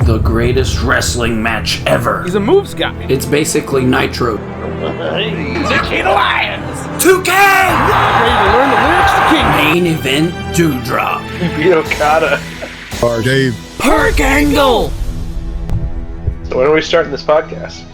the greatest wrestling match ever. He's a moves guy. It's basically Nitro. The King of Lions! 2K! Ready to learn the lyrics to King. Main event Dewdrop. Beat Okada. Or Dave. Perk Angle! So when are we starting this podcast?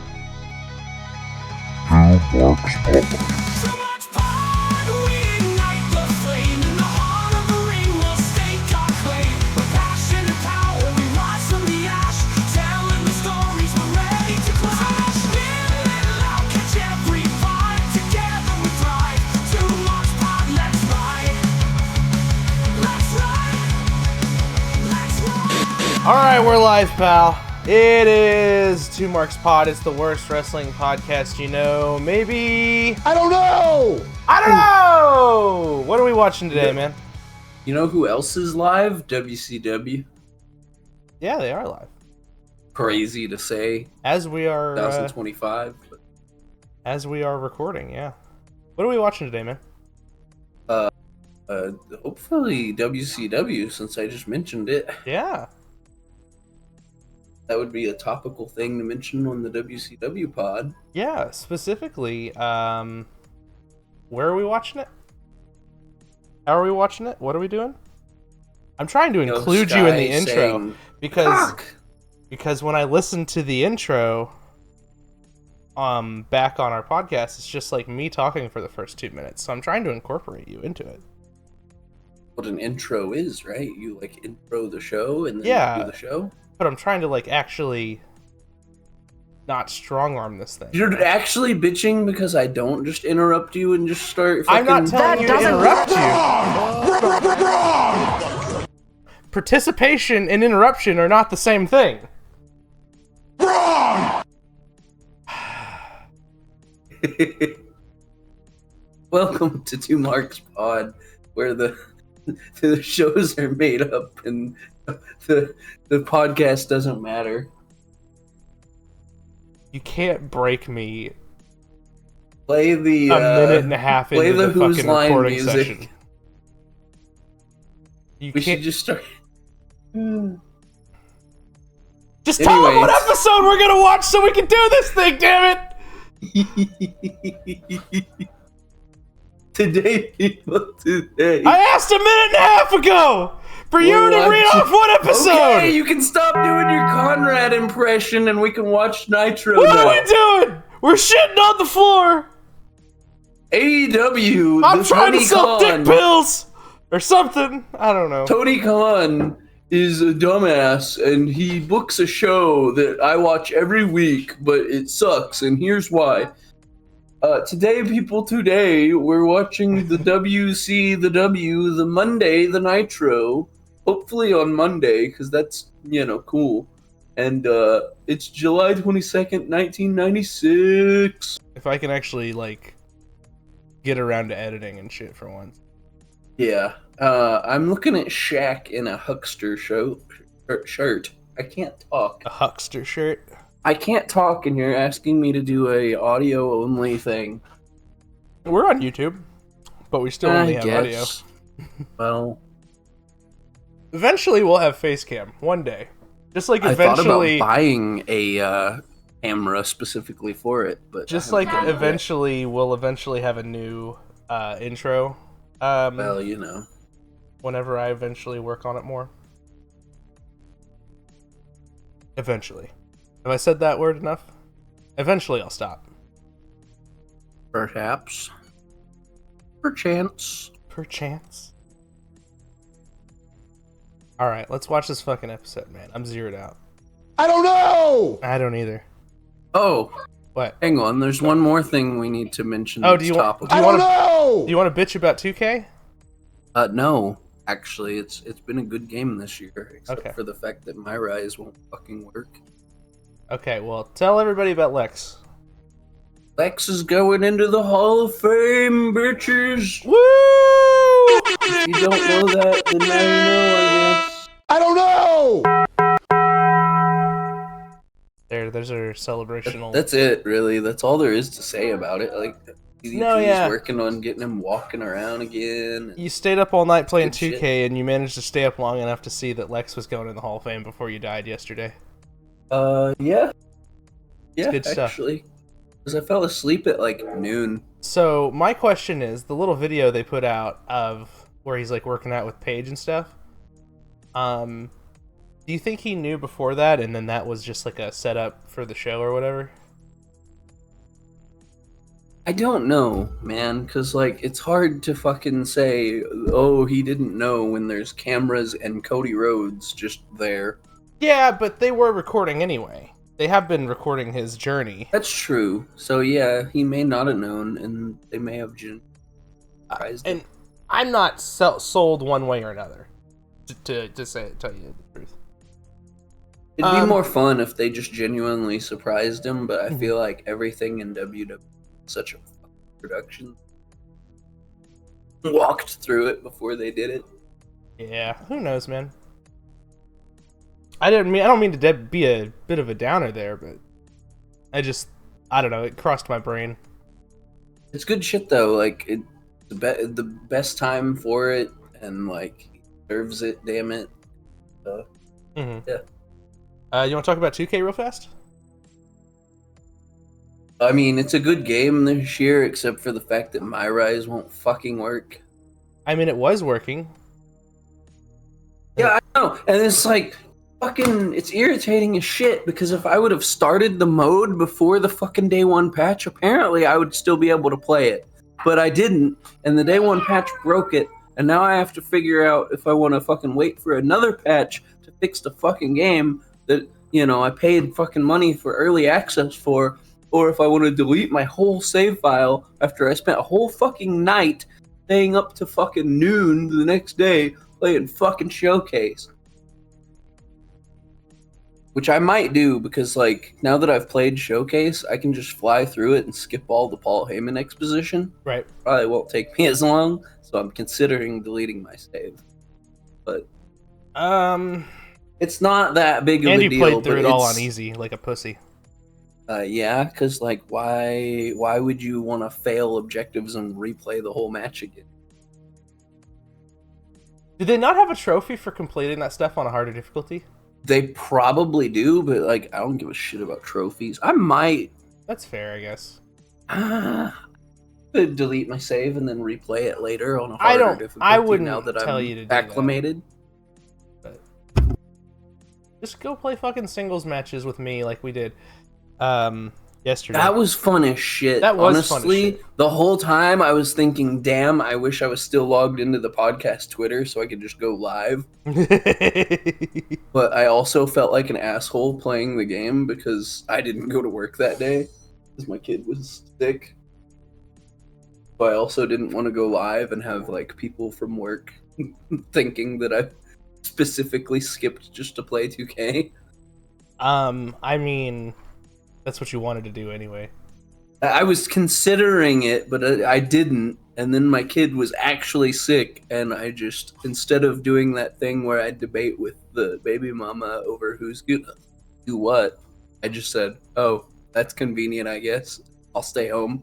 Alright, we're live, pal. It is Two Marks Pod. It's the worst wrestling podcast you know. Maybe... I don't know! What are we watching today, man? You know who else is live? WCW. Yeah, they are live. Crazy to say. As we are... 2025. as we are recording, yeah. What are we watching today, man? Hopefully WCW, since I just mentioned it. Yeah. That would be a topical thing to mention on the WCW pod. Yeah, specifically, where are we watching it? How are we watching it? What are we doing? I'm trying to include you in the intro because when I listen to the intro back on our podcast, it's just like me talking for the first 2 minutes. So I'm trying to incorporate you into it. What an intro is, right? You like intro the show and then do the show? But I'm trying to like actually not strong arm this thing. You're actually bitching because I don't just interrupt you and just start fucking... I'm not telling you to interrupt you. Participation and interruption are not the same thing. Welcome to Two Marks Pod, where the shows are made up and the podcast doesn't matter. You can't break me. Play the a minute and a half into the Who's fucking Line recording music. session. We should just start. Just tell them what episode we're gonna watch so we can do this thing, damn it! Today. I asked a minute and a half ago for you to read off one episode! Okay, you can stop doing your Conrad impression and we can watch Nitro What now. are we doing? We're shitting on the floor! AEW, I'm trying to sell dick pills! Or something. I don't know. Tony Khan is a dumbass and he books a show that I watch every week, but it sucks, and here's why. Today we're watching the WCW, the Monday, the Nitro. Hopefully on Monday, because that's, cool. And it's July 22nd, 1996. If I can actually, get around to editing and shit for once. Yeah. I'm looking at Shaq in a Huckster shirt. I can't talk. A Huckster shirt? I can't talk, and you're asking me to do a audio-only thing. We're on YouTube, but we still only have audio. Well... Eventually we'll have face cam, one day. Just like eventually... I thought about buying a camera specifically for it, but... Just like eventually, we'll eventually have a new intro. Well, Whenever I eventually work on it more. Eventually. Have I said that word enough? Eventually I'll stop. Perhaps. Perchance. Perchance. Alright, let's watch this fucking episode, man. I'm zeroed out. I don't know! I don't either. Oh! What? Hang on, there's one more thing we need to mention. Oh, do you want to bitch about 2K? No. Actually, it's been a good game this year, except for the fact that my Rise won't fucking work. Okay, well, tell everybody about Lex. Lex is going into the Hall of Fame, bitches! Woo! If you don't know that, then now you know, I guess. I don't know! There's our celebrational... That's it, really. That's all there is to say about it. He's working on getting him walking around again. You stayed up all night playing 2K, and you managed to stay up long enough to see that Lex was going in the Hall of Fame before you died yesterday. Yeah. It's Yeah, good stuff. actually. Because I fell asleep at like noon. So my question is, the little video they put out of where he's like working out with Paige and stuff. Do you think he knew before that, and then that was just like a setup for the show or whatever? I don't know, man, because like it's hard to fucking say, oh, he didn't know when there's cameras and Cody Rhodes just there. Yeah, but they were recording anyway. They have been recording his journey. That's true. So yeah, he may not have known, and they may have just surprised him. And I'm not sold one way or another. Tell you the truth. It'd be more fun if they just genuinely surprised him, but I feel like everything in WWE is such a production. Walked through it before they did it. Yeah, who knows, man. I don't mean to be a bit of a downer there, but I don't know, it crossed my brain. It's good shit though. Like the best time for it, and like he deserves it. Damn it. Yeah. You want to talk about 2K real fast? I mean, it's a good game this year, except for the fact that my Rise won't fucking work. I mean, it was working. Yeah, I know, and it's like fucking. It's irritating as shit because if I would have started the mode before the fucking day one patch, apparently I would still be able to play it, but I didn't, and the day one patch broke it, and now I have to figure out if I want to fucking wait for another patch to fix the fucking game that, you know, I paid fucking money for early access for, or if I want to delete my whole save file after I spent a whole fucking night staying up to fucking noon the next day playing fucking Showcase. Which I might do because, like, now that I've played Showcase, I can just fly through it and skip all the Paul Heyman exposition. Right. Probably won't take me as long, so I'm considering deleting my save. But it's not that big of a deal. And you played through it all on easy, like a pussy. Yeah, because like, why would you want to fail objectives and replay the whole match again? Did they not have a trophy for completing that stuff on a harder difficulty? They probably do, but like, I don't give a shit about trophies. I might. That's fair, I guess. Delete my save and then replay it later on a harder difficulty. I wouldn't now that tell I'm you to do acclimated. That. Just go play fucking singles matches with me like we did yesterday. That was fun as shit. That was honestly, fun as shit. The whole time I was thinking, damn, I wish I was still logged into the podcast Twitter so I could just go live. But I also felt like an asshole playing the game because I didn't go to work that day because my kid was sick. But I also didn't want to go live and have like people from work thinking that I specifically skipped just to play 2K. I mean, that's what you wanted to do anyway. I was considering it, but I didn't. And then my kid was actually sick, and I just, instead of doing that thing where I debate with the baby mama over who's gonna do what, I just said, oh, that's convenient, I guess. I'll stay home.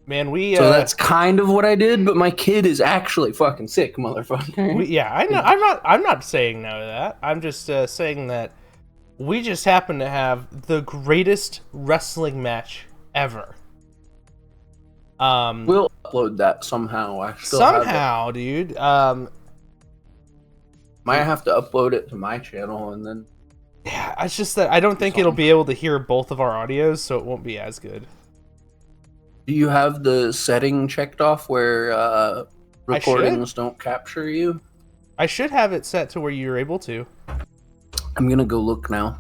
Man, so that's kind of what I did, but my kid is actually fucking sick, motherfucker. Yeah, I know. I'm not saying no to that. I'm just saying that we just happen to have the greatest wrestling match ever. We'll upload that somehow. I still somehow, dude. Might have to upload it to my channel and then. Yeah, it's just that I don't think it'll be able to hear both of our audios, so it won't be as good. Do you have the setting checked off where recordings don't capture you? I should have it set to where you're able to. I'm gonna go look now.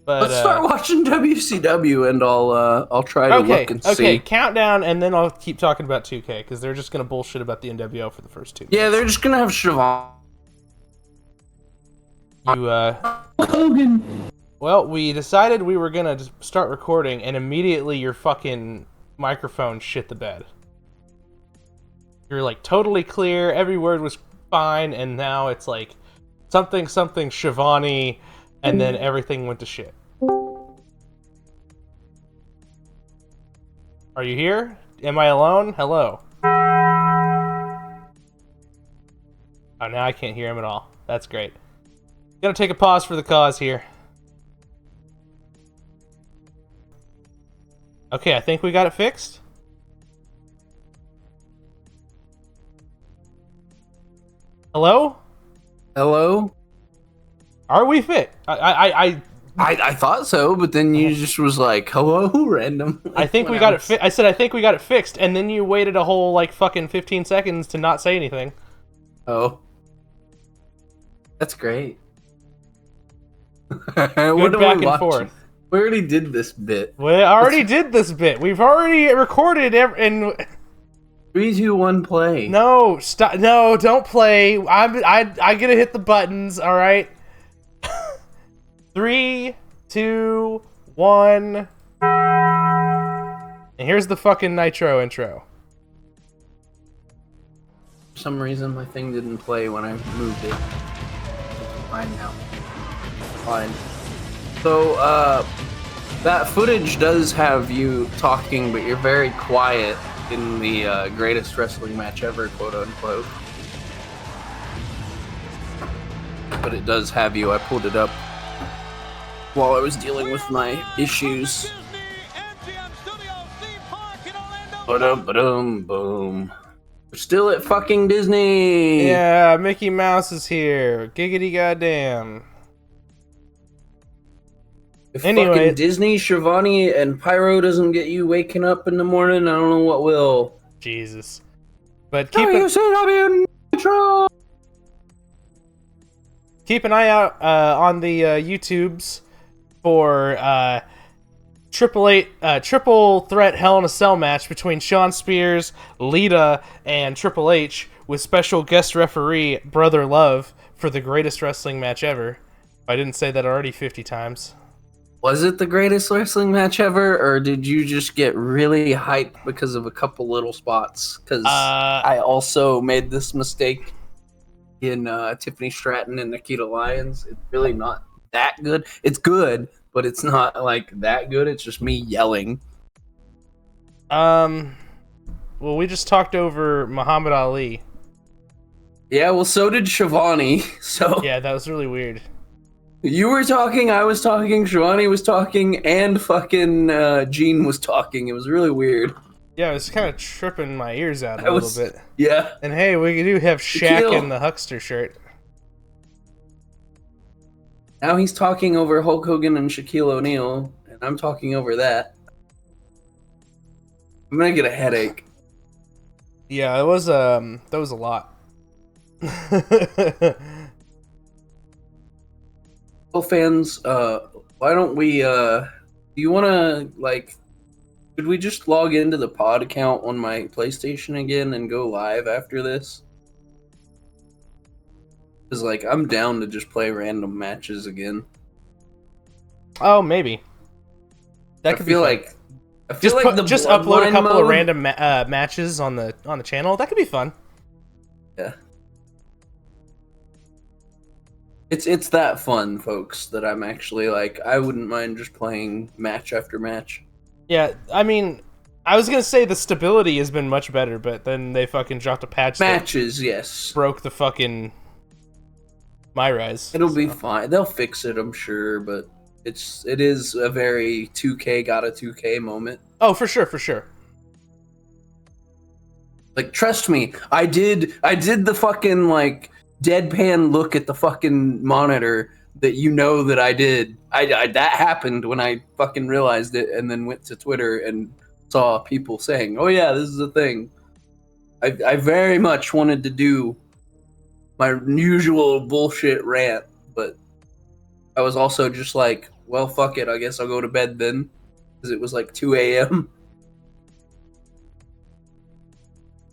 But, let's start watching WCW, and I'll try to look and see. Okay, countdown, and then I'll keep talking about 2K because they're just gonna bullshit about the NWO for the first 2 minutes. Yeah, they're just gonna have Siobhan. Hogan. Well, we decided we were gonna start recording, and immediately your fucking microphone shit the bed. You're like totally clear, every word was fine, and now it's like something Shivani, and then everything went to shit. Are you here? Am I alone? Hello. Oh, now I can't hear him at all. That's great. Gonna take a pause for the cause here. Okay, I think we got it fixed. Hello? Hello? Are we fit? I thought so, but then you just was like, hello, random. I think we got it I said I think we got it fixed, and then you waited a whole, like, fucking 15 seconds to not say anything. Oh. That's great. Good back and forth. We already did this bit. We already did this bit. We've already recorded and 3, 2, 1, play. No, stop. No, don't play. I gotta hit the buttons, all right? 3, 2, 1. And here's the fucking Nitro intro. For some reason, my thing didn't play when I moved it. It's fine now. Fine. So, that footage does have you talking, but you're very quiet in the greatest wrestling match ever, quote unquote. But it does have you. I pulled it up while I was dealing with my issues. Ba-dum, boom. We're still at fucking Disney! Yeah, Mickey Mouse is here. Giggity goddamn. If Anyway, fucking Disney, Shivani, and Pyro doesn't get you waking up in the morning, I don't know what will. Jesus. But keep WCW Nitro! Keep an eye out on the YouTubes for triple threat Hell in a Cell match between Shawn Spears, Lita, and Triple H with special guest referee Brother Love for the greatest wrestling match ever. I didn't say that already 50 times. Was it the greatest wrestling match ever, or did you just get really hyped because of a couple little spots? Because I also made this mistake in Tiffany Stratton and Nikita Lyons. It's really not that good. It's good, but it's not like that good. It's just me yelling. Well, we just talked over Muhammad Ali. Yeah, well, so did Shivani. So yeah, that was really weird. You were talking, I was talking, Shivani was talking, and fucking Gene was talking. It was really weird. Yeah, it was kind of tripping my ears out a little bit. Yeah. And hey, we do have Shaq in the Huckster shirt. Now he's talking over Hulk Hogan and Shaquille O'Neal, and I'm talking over that. I'm gonna get a headache. Yeah, it was that was a lot. Well, fans, why don't we, do you want to, like, should we just log into the pod account on my PlayStation again and go live after this? Because, like, I'm down to just play random matches again. Oh, maybe. That could be fun. I feel like just upload a couple of random matches on the channel. That could be fun. Yeah. It's that fun, folks, that I'm actually like, I wouldn't mind just playing match after match. Yeah, I mean, I was gonna say the stability has been much better, but then they fucking dropped a patch. Matches, yes. Broke the fucking my rise. It'll be fine. They'll fix it, I'm sure, but it is a very 2K got a 2K moment. Oh, for sure, for sure. Like, trust me, I did the fucking, like, deadpan look at the fucking monitor that you know that I did. That happened when I fucking realized it and then went to Twitter and saw people saying, oh yeah, this is a thing. I very much wanted to do my usual bullshit rant, but I was also just like, well, fuck it, I guess I'll go to bed then, because it was like 2 a.m.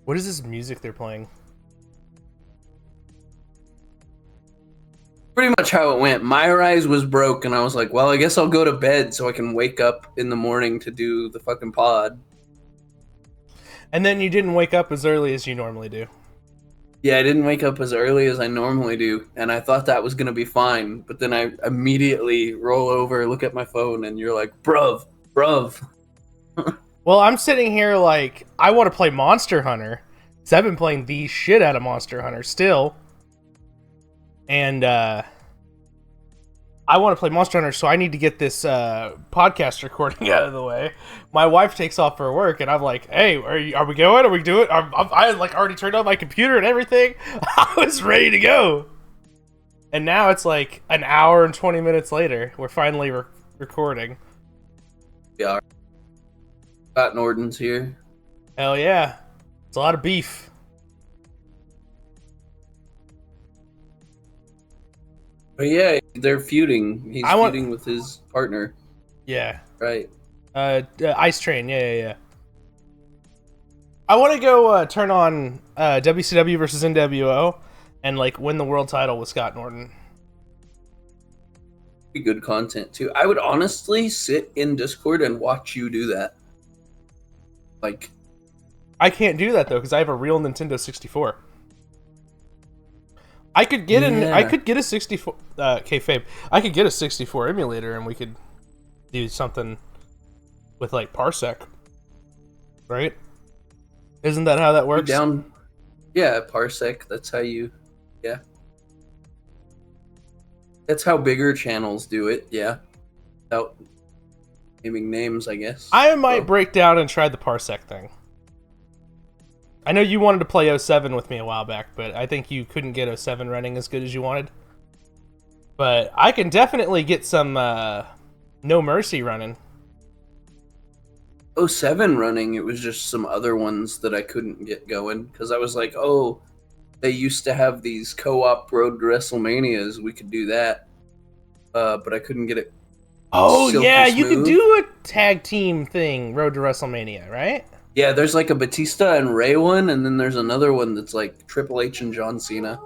What is this music they're playing? Pretty much how it went. My rise was broke, and I was like, well, I guess I'll go to bed so I can wake up in the morning to do the fucking pod. And then you didn't wake up as early as you normally do. Yeah, I didn't wake up as early as I normally do, and I thought that was going to be fine, but then I immediately roll over, look at my phone, and you're like, bruv. Well, I'm sitting here like, I want to play Monster Hunter, because I've been playing the shit out of Monster Hunter still. and I want to play Monster Hunter, so I need to get this podcast recording out of the way. My wife takes off for work, and I'm like, "Hey, are we going? Are we doing?" I like already turned on my computer and everything. I was ready to go, and now it's like an hour and 20 minutes later. We're finally recording. Yeah, Scott Norton's here. Hell yeah, it's a lot of beef. But yeah, they're feuding. He's feuding with his partner. Yeah. Right. Ice Train. Yeah. I want to go turn on WCW versus NWO and like win the world title with Scott Norton. Be good content too. I would honestly sit in Discord and watch you do that. Like, I can't do that though because I have a real Nintendo 64. I could get I could get a 64 kayfabe. I could get a 64 emulator and we could do something with like Parsec. Right? Isn't that how that works? Yeah, Parsec. That's how you That's how bigger channels do it, yeah. Without naming names, I guess. I might break down and try the Parsec thing. I know you wanted to play 07 with me a while back, but I think you couldn't get 07 running as good as you wanted. But I can definitely get some No Mercy running. 07 running, it was just some other ones that I couldn't get going. Because I was like, oh, they used to have these co-op Road to WrestleManias. We could do that. But I couldn't get it. Oh, yeah, you could do a tag team thing, Road to WrestleMania, right? Yeah, there's like a Batista and Ray one, and then there's another one that's like Triple H and John Cena.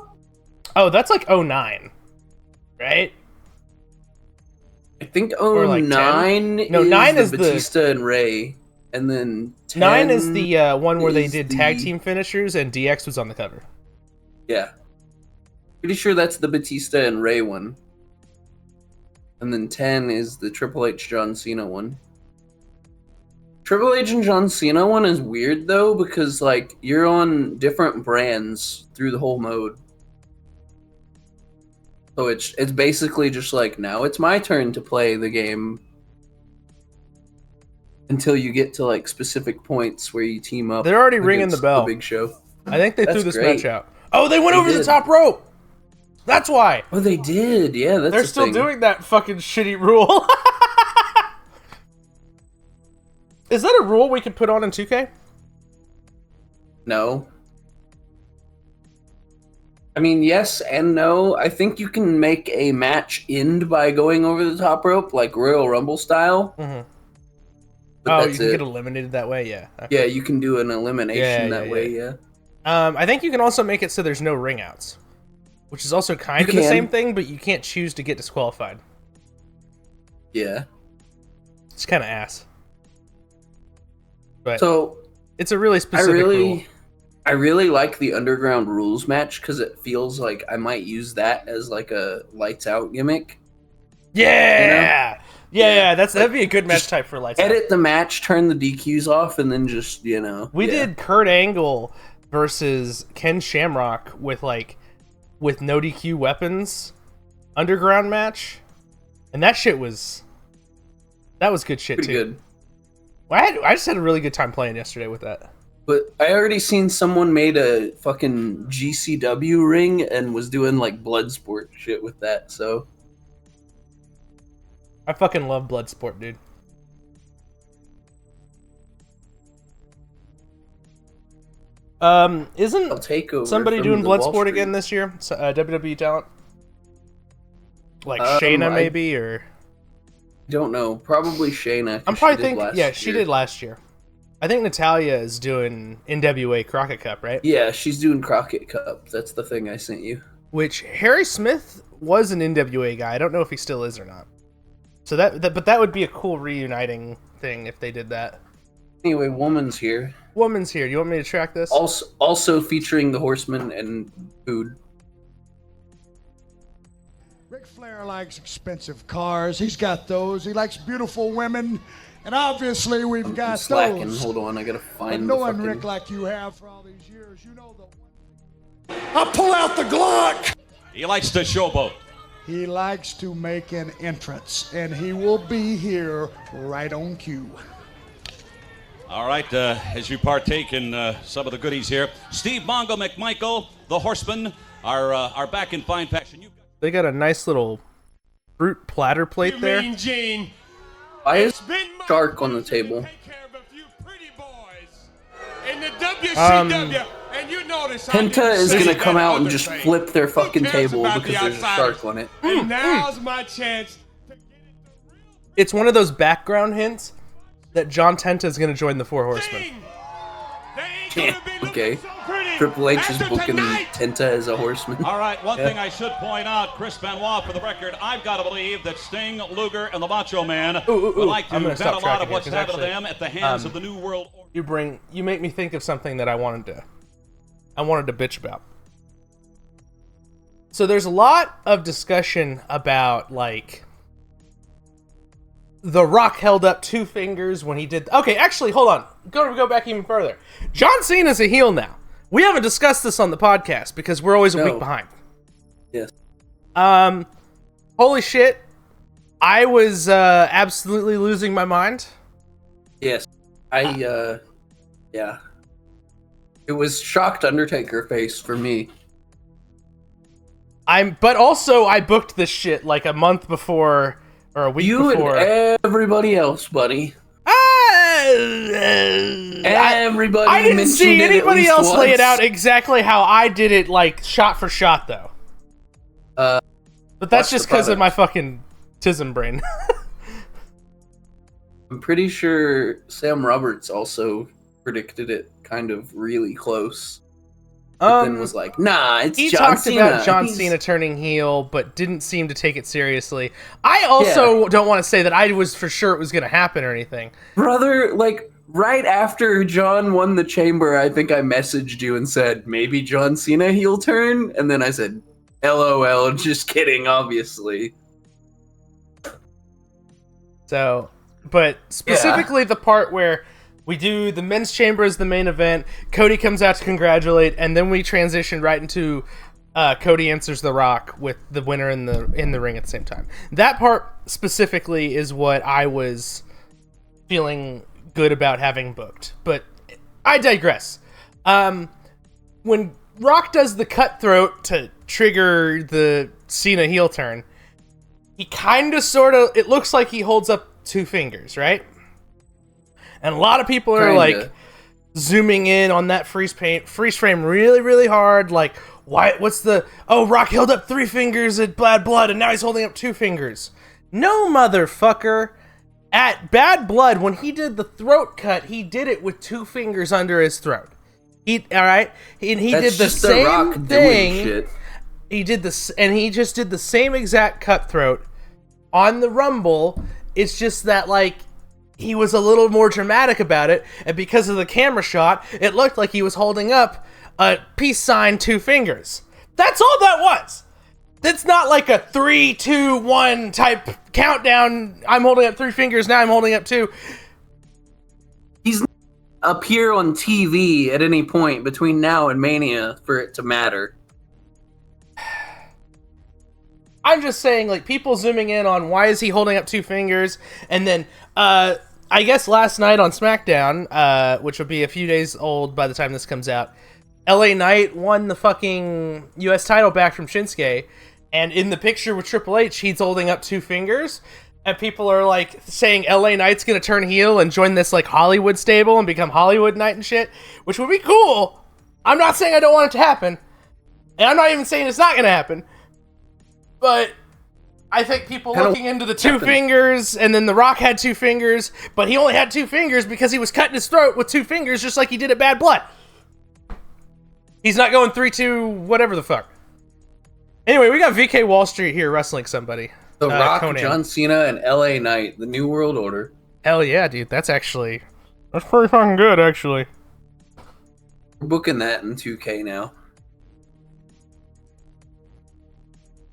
Oh, that's like 09, right? I think 09 like 9 is the Batista and Ray, and then 9 is the one where they did tag team finishers and DX was on the cover. Yeah. Pretty sure that's the Batista and Ray one. And then 10 is the Triple H John Cena one. Triple H and John Cena one is weird though because like you're on different brands through the whole mode. So it's basically just like now it's my turn to play the game until you get to like specific points where you team up. They're already ringing the bell. The Big Show. I think they threw this match out. Oh, they went over the top rope. That's why. Oh, they did. Yeah, that's They're still doing that fucking shitty rule. Is that a rule we could put on in 2K? No. I mean, yes and no. I think you can make a match end by going over the top rope, like Royal Rumble style. Mm-hmm. But you can get eliminated that way, yeah. Okay. Yeah, you can do an elimination that way, yeah. I think you can also make it so there's no ring outs, which is also kind of the same thing, but you can't choose to get disqualified. Yeah. It's kind of ass. But so it's a really specific rule. I really like the Underground Rules match because it feels like I might use that as like a lights out gimmick. Yeah, you know? Yeah. That'd be a good match type for lights out. Edit the match, turn the DQs off, and then just We did Kurt Angle versus Ken Shamrock with no DQ weapons underground match, and that was good shit pretty too. Good. Well, I just had a really good time playing yesterday with that. But I already seen someone made a fucking GCW ring and was doing like blood sport shit with that, so. I fucking love blood sport, dude. Isn't somebody doing blood sport again this year? WWE talent? Like Shayna maybe, or? I don't know. Probably Shayna. I'm probably thinking, she did last year. I think Natalia is doing NWA Crockett Cup, right? Yeah, she's doing Crockett Cup. That's the thing I sent you. Which Harry Smith was an NWA guy. I don't know if he still is or not. So but that would be a cool reuniting thing if they did that. Anyway, Woman's here. Woman's here. You want me to track this? Also featuring the Horsemen and food. Ric Flair likes expensive cars. He's got those. He likes beautiful women. And obviously we've got slacking. those. Hold on, I gotta find and knowing Rick like you have for all these years, you know the one. I pull out the Glock! He likes to showboat. He likes to make an entrance, and he will be here right on cue. All right, as you partake in some of the goodies here, Steve Mongo McMichael, the Horsemen, are back in fine fashion. They got a nice little fruit platter plate there. Gene? Why is shark on the table? Take care of a few pretty boys in the WCW, and you notice Penta is gonna come out and just flip their fucking table because there's a shark on it. And now's my chance. It's one of those background hints that John Tenta is going to join the Four Horsemen. Yeah, okay. Triple H is booking Tenta as a horseman. All right, one thing I should point out, Chris Benoit, for the record, I've got to believe that Sting, Luger, and the Macho Man would like to bet a lot of what's happened to them at the hands of the New World Order. You make me think of something that I wanted to bitch about. So there's a lot of discussion about, like, The Rock held up 2 fingers when he did... Okay, actually, hold on. Go back even further. John Cena's a heel now. We haven't discussed this on the podcast because we're always a week behind. Yes. Holy shit. I was absolutely losing my mind. Yes. Yeah. It was shocked Undertaker face for me. But also, I booked this shit like a month before... Or a week before. And everybody else, buddy. Everybody. I didn't see anybody else once. lay it out exactly how I did it, like shot for shot, though. But that's just because of my fucking tism brain. I'm pretty sure Sam Roberts also predicted it kind of really close. But then was like, nah, it's John Cena. He talked about John Cena turning heel, but didn't seem to take it seriously. I also don't want to say that I was for sure it was going to happen or anything. Brother, like, right after John won the Chamber, I think I messaged you and said, maybe John Cena heel turn? And then I said, LOL, just kidding, obviously. So, but specifically the part where... We do the men's chamber as the main event. Cody comes out to congratulate, and then we transition right into Cody answers The Rock with the winner in the ring at the same time. That part specifically is what I was feeling good about having booked. But I digress. When Rock does the cutthroat to trigger the Cena heel turn, he kind of sort of... It looks like he holds up 2 fingers, right? And a lot of people are like zooming in on that freeze frame really, really hard. Like, why? What's the? Oh, Rock held up 3 fingers at Bad Blood, and now he's holding up 2 fingers. No, motherfucker. At Bad Blood, when he did the throat cut, he did it with 2 fingers under his throat. All right, and he did the same thing. He did this, and he just did the same exact cutthroat on the Rumble. It's just that, like, he was a little more dramatic about it, and because of the camera shot, it looked like he was holding up a peace sign 2 fingers. That's all that was. That's not like a 3, 2, 1 type countdown. I'm holding up 3 fingers, now I'm holding up 2. He's not up here on TV at any point between now and Mania for it to matter. I'm just saying, like, people zooming in on why is he holding up 2 fingers, and then, I guess last night on SmackDown, which will be a few days old by the time this comes out, LA Knight won the fucking US title back from Shinsuke, and in the picture with Triple H, he's holding up 2 fingers, and people are, like, saying LA Knight's gonna turn heel and join this, like, Hollywood stable and become Hollywood Knight and shit, which would be cool. I'm not saying I don't want it to happen, and I'm not even saying it's not gonna happen. But I think people looking into the 2 fingers, and then The Rock had 2 fingers, but he only had 2 fingers because he was cutting his throat with 2 fingers, just like he did at Bad Blood. He's not going 3, 2, whatever the fuck. Anyway, we got VK Wall Street here wrestling somebody. The Rock, Conan. John Cena, and LA Knight, the New World Order. Hell yeah, dude. That's pretty fucking good, actually. We're booking that in 2K now.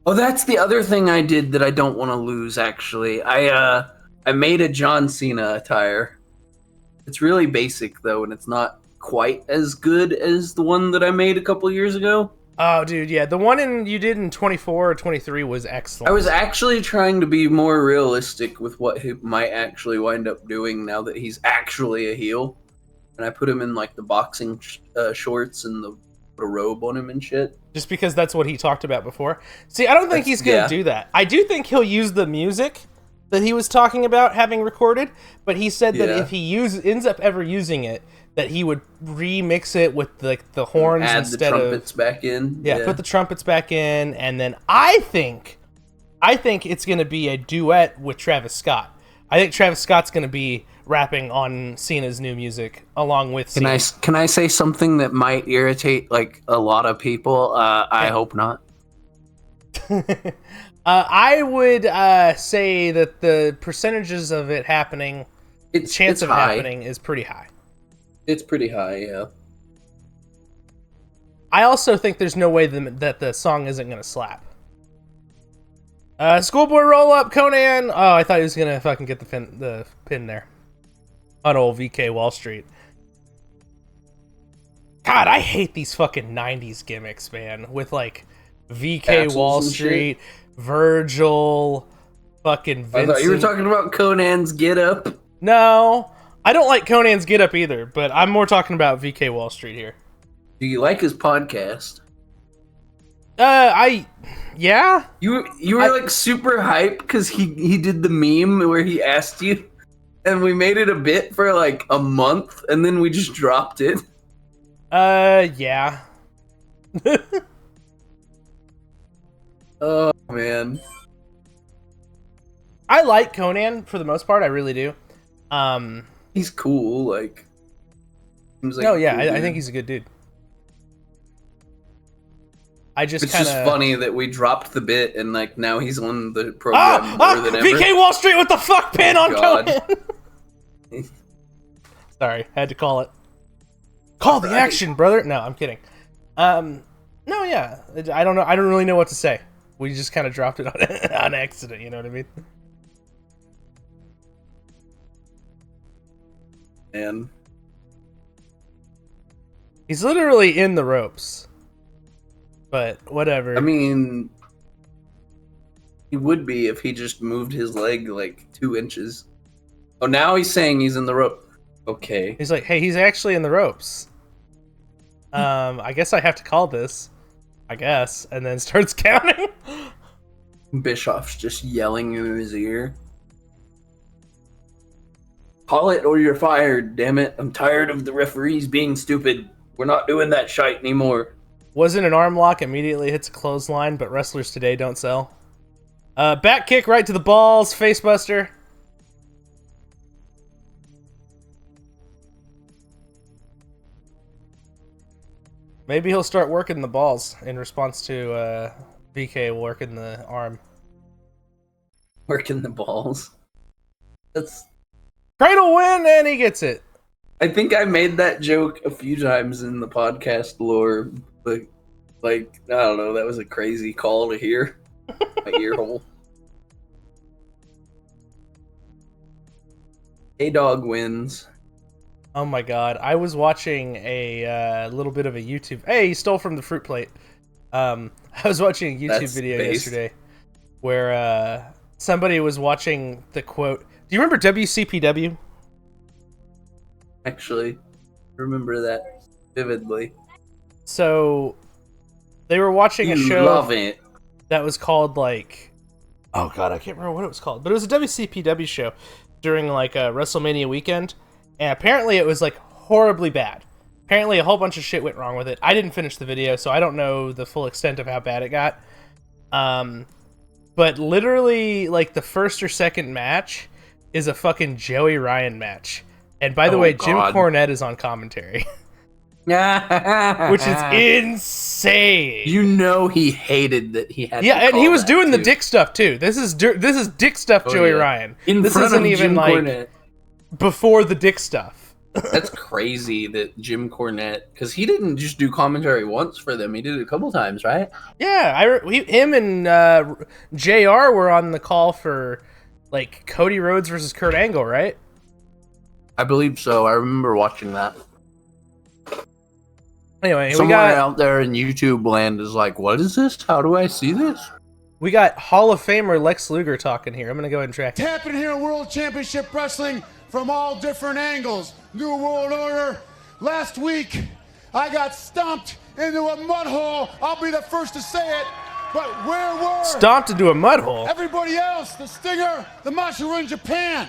Oh, that's the other thing I did that I don't want to lose, actually. I made a John Cena attire. It's really basic, though, and it's not quite as good as the one that I made a couple years ago. Oh, dude, yeah. The one you did in 24 or 23 was excellent. I was actually trying to be more realistic with what he might actually wind up doing now that he's actually a heel. And I put him in, like, the boxing shorts and the robe on him and shit. Just because that's what he talked about before. See, I don't think he's going to do that. I do think he'll use the music that he was talking about having recorded, but he said that if he ends up ever using it, that he would remix it with the horns instead of... Add the trumpets back in. Yeah, put the trumpets back in, and then I think it's going to be a duet with Travis Scott. I think Travis Scott's going to be rapping on Cena's new music along with Cena. Can I say something that might irritate like a lot of people? I hope not. I would say that the percentages of it happening, the chance of it happening is pretty high. It's pretty high, yeah. I also think there's no way that the song isn't going to slap. Schoolboy roll up, Conan. Oh, I thought he was going to fucking get the pin there. On old VK Wall Street. God, I hate these fucking 90s gimmicks, man. With like VK Wall Street, Virgil, fucking Vincent. I thought you were talking about Conan's get up. No, I don't like Conan's get up either, but I'm more talking about VK Wall Street here. Do you like his podcast? Yeah. You were like super hype because he did the meme where he asked you, and we made it a bit for like a month, and then we just dropped it. Yeah. Oh man. I like Conan for the most part. I really do. He's cool. Like. No, yeah, I think he's a good dude. It's just funny that we dropped the bit and like now he's on the program more than ever. VK Wall Street with the fuck pin on Conan. Sorry, had to call it. Call the action, brother. No, I'm kidding. No, yeah, I don't know. I don't really know what to say. We just kind of dropped it on accident. You know what I mean? And he's literally in the ropes. But whatever. I mean, he would be if he just moved his leg like 2 inches. Oh, now he's saying he's in the rope. Okay. He's like, hey, he's actually in the ropes. I guess I have to call this. I guess. And then starts counting. Bischoff's just yelling in his ear. Call it or you're fired, damn it. I'm tired of the referees being stupid. We're not doing that shite anymore. Wasn't an arm lock, immediately hits a clothesline, but wrestlers today don't sell. Back kick right to the balls, facebuster. Maybe he'll start working the balls in response to VK working the arm. Working the balls? That's... Cradle win, and he gets it. I think I made that joke a few times in the podcast lore, but, like, I don't know, that was a crazy call to hear. My ear hole. A-Dog wins. Oh my god, I was watching a little bit of a YouTube... Hey, he stole from the fruit plate. I was watching a YouTube video yesterday where somebody was watching the quote... Do you remember WCPW? Actually, I remember that vividly. So, they were watching a show love it. That was called, like... Oh, God, I can't remember what it was called. But it was a WCPW show during, like, a WrestleMania weekend. And apparently it was, like, horribly bad. Apparently a whole bunch of shit went wrong with it. I didn't finish the video, so I don't know the full extent of how bad it got. But literally, like, the first or second match is a fucking Joey Ryan match. And by the way, Jim Cornette is on commentary. Which is insane. You know he hated that he had. Yeah, and he was doing the dick stuff too. This is dick stuff, Joey Ryan. This isn't even like Cornette. Before the dick stuff. That's crazy that Jim Cornette, because he didn't just do commentary once for them. He did it a couple times, right? Yeah, him and JR were on the call for like Cody Rhodes versus Kurt Angle, right? I believe so. I remember watching that. Anyway, somewhere out there in YouTube land is like, what is this? How do I see this? We got Hall of Famer Lex Luger talking here. I'm gonna go ahead and track it. Tapping here in World Championship Wrestling from all different angles. New World Order. Last week, I got stomped into a mud hole. I'll be the first to say it. But where were stomped into a mud hole? everybody else? The Stinger, the Masha in Japan.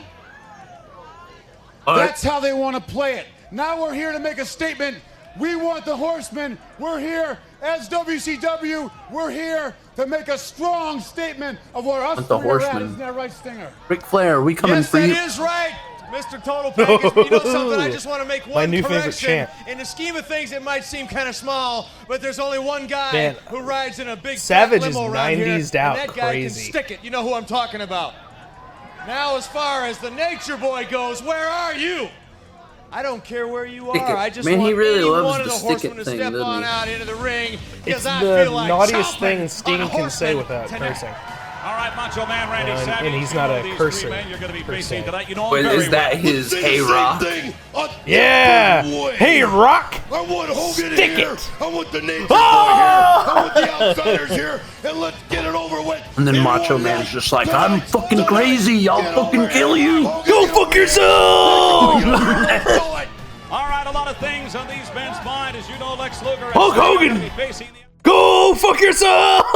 That's how they want to play it. Now we're here to make a statement. We want the Horsemen. We're here as WCW. We're here to make a strong statement of where us the three are at. Horsemen. Isn't that right, Stinger? Ric Flair, we coming Yes, for that you. is right, Mr. Total Package. But you know something? I just want to make My one new favorite correction. chant. In the scheme of things, it might seem kind of small, but there's only one guy Man, who rides in a big Savage fat is limo around here, 90'd out and that guy crazy. can stick it. You know who I'm talking about. Now, as far as the Nature Boy goes, where are you? I don't care where you Stick are. it. I just Man, he want really any loves one of the the stick horsemen it to thing, step doesn't on he? out into the ring. It's Because I the feel like naughtiest jumping thing Sting on a can say horseman without tonight. cursing. All right, Macho Man Randy You know, and Savage. he's not you know a these cursor, three men you're going to be per facing se. tonight. You know Wait, them is very that well. his Hey Rock? Yeah! Hey, Rock! I want Hogan Stick here. it. I want the Nature Oh! Boy here. I want the Outsiders here. And let's get it over with. And then In Macho one Man's night. just like, Tonight. I'm fucking Tonight. crazy. I'll Get fucking over kill here. you. Hogan, Go get fuck over here. yourself! Do it. All right, a lot of things on these men's mind. As you know, Lex Luger and Hulk Sting are Hogan. gonna be facing the Go fuck yourself!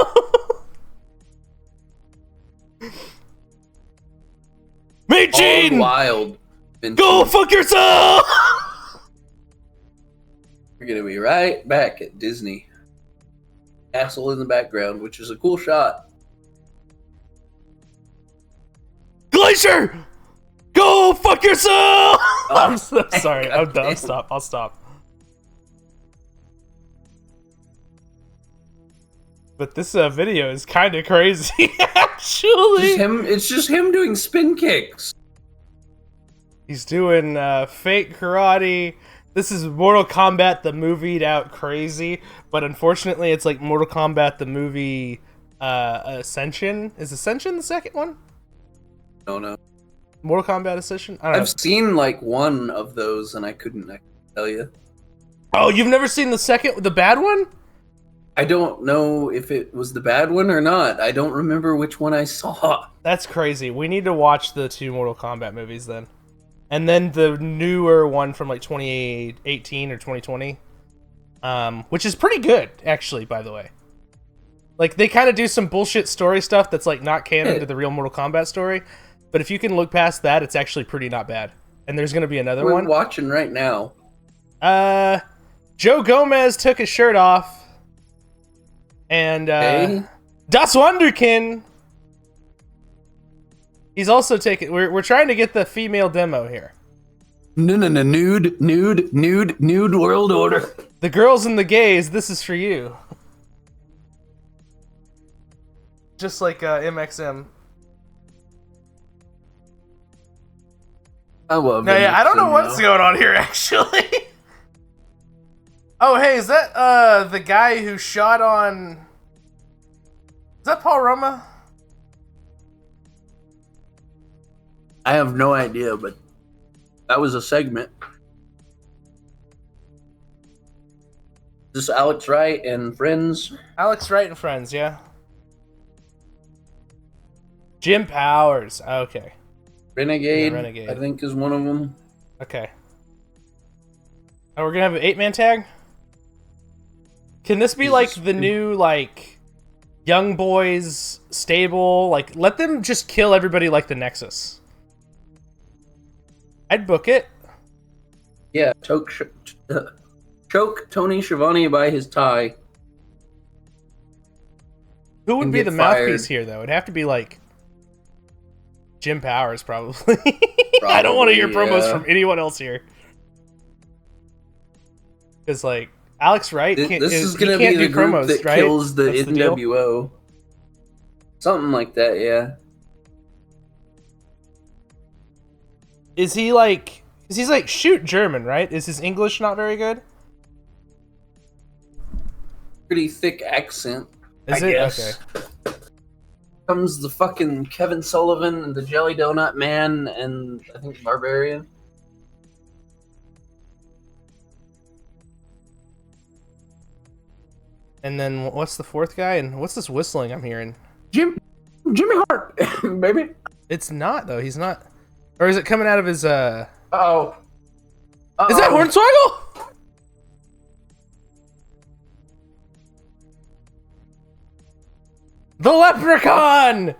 Meat All Gene! wild. Go fuck yourself! We're gonna be right back at Disney. Castle in the background, which is a cool shot. Glacier! Go fuck yourself! I'm so sorry. I'm done. Okay. I'll stop. But this video is kind of crazy, actually. It's just him doing spin kicks. He's doing fake karate. This is Mortal Kombat the movie out crazy, but unfortunately it's like Mortal Kombat the movie Ascension. Is Ascension the second one? No, no. Mortal Kombat Ascension? I don't know. I've seen like one of those and I couldn't tell you. Oh, you've never seen the bad one? I don't know if it was the bad one or not. I don't remember which one I saw. That's crazy. We need to watch the two Mortal Kombat movies then. And then the newer one from like 2018 or 2020. Which is pretty good, actually, by the way. Like, they kind of do some bullshit story stuff that's like not canon to the real Mortal Kombat story. But if you can look past that, it's actually pretty not bad. And there's going to be another We're one. watching right now. Joe Gomez took his shirt off. And Okay. Das Wunderkind. He's also taking. We're trying to get the female demo here. No, nude world order. The girls and the gays. This is for you. Just like MXM. I love No, yeah, I don't know MXM what's now. going on here actually. Oh, hey, is that the guy who shot on? Is that Paul Roma? I have no idea, but that was a segment. This Alex Wright and friends. Alex Wright and friends, yeah. Jim Powers. Okay. Renegade, Yeah, Renegade. I think, is one of them. Okay. Oh, we're gonna have an 8-man tag? Can this be like the new, like, Young Boys stable? Like, let them just kill everybody like the Nexus. I'd book it. Yeah, choke Tony Schiavone by his tie. Who would And be get the mouthpiece fired. here, though? It'd have to be, like, Jim Powers, probably. I don't want to hear Probably, promos yeah. from anyone else here. Because, like, Alex Wright This can't, is he going to can't be the do group promos, that right? kills the That's deal? NWO. Something like that, yeah. Is he like... Because he's like, shoot German, right? Is his English not very good? Pretty thick accent. Is I it? guess. Okay. Comes the fucking Kevin Sullivan and the Jelly Donut Man and I think Barbarian. And then what's the fourth guy? And what's this whistling I'm hearing? Jimmy Hart, baby. It's not though. He's not. Or is it coming out of his? Uh-oh. Is that Hornswoggle? The Leprechaun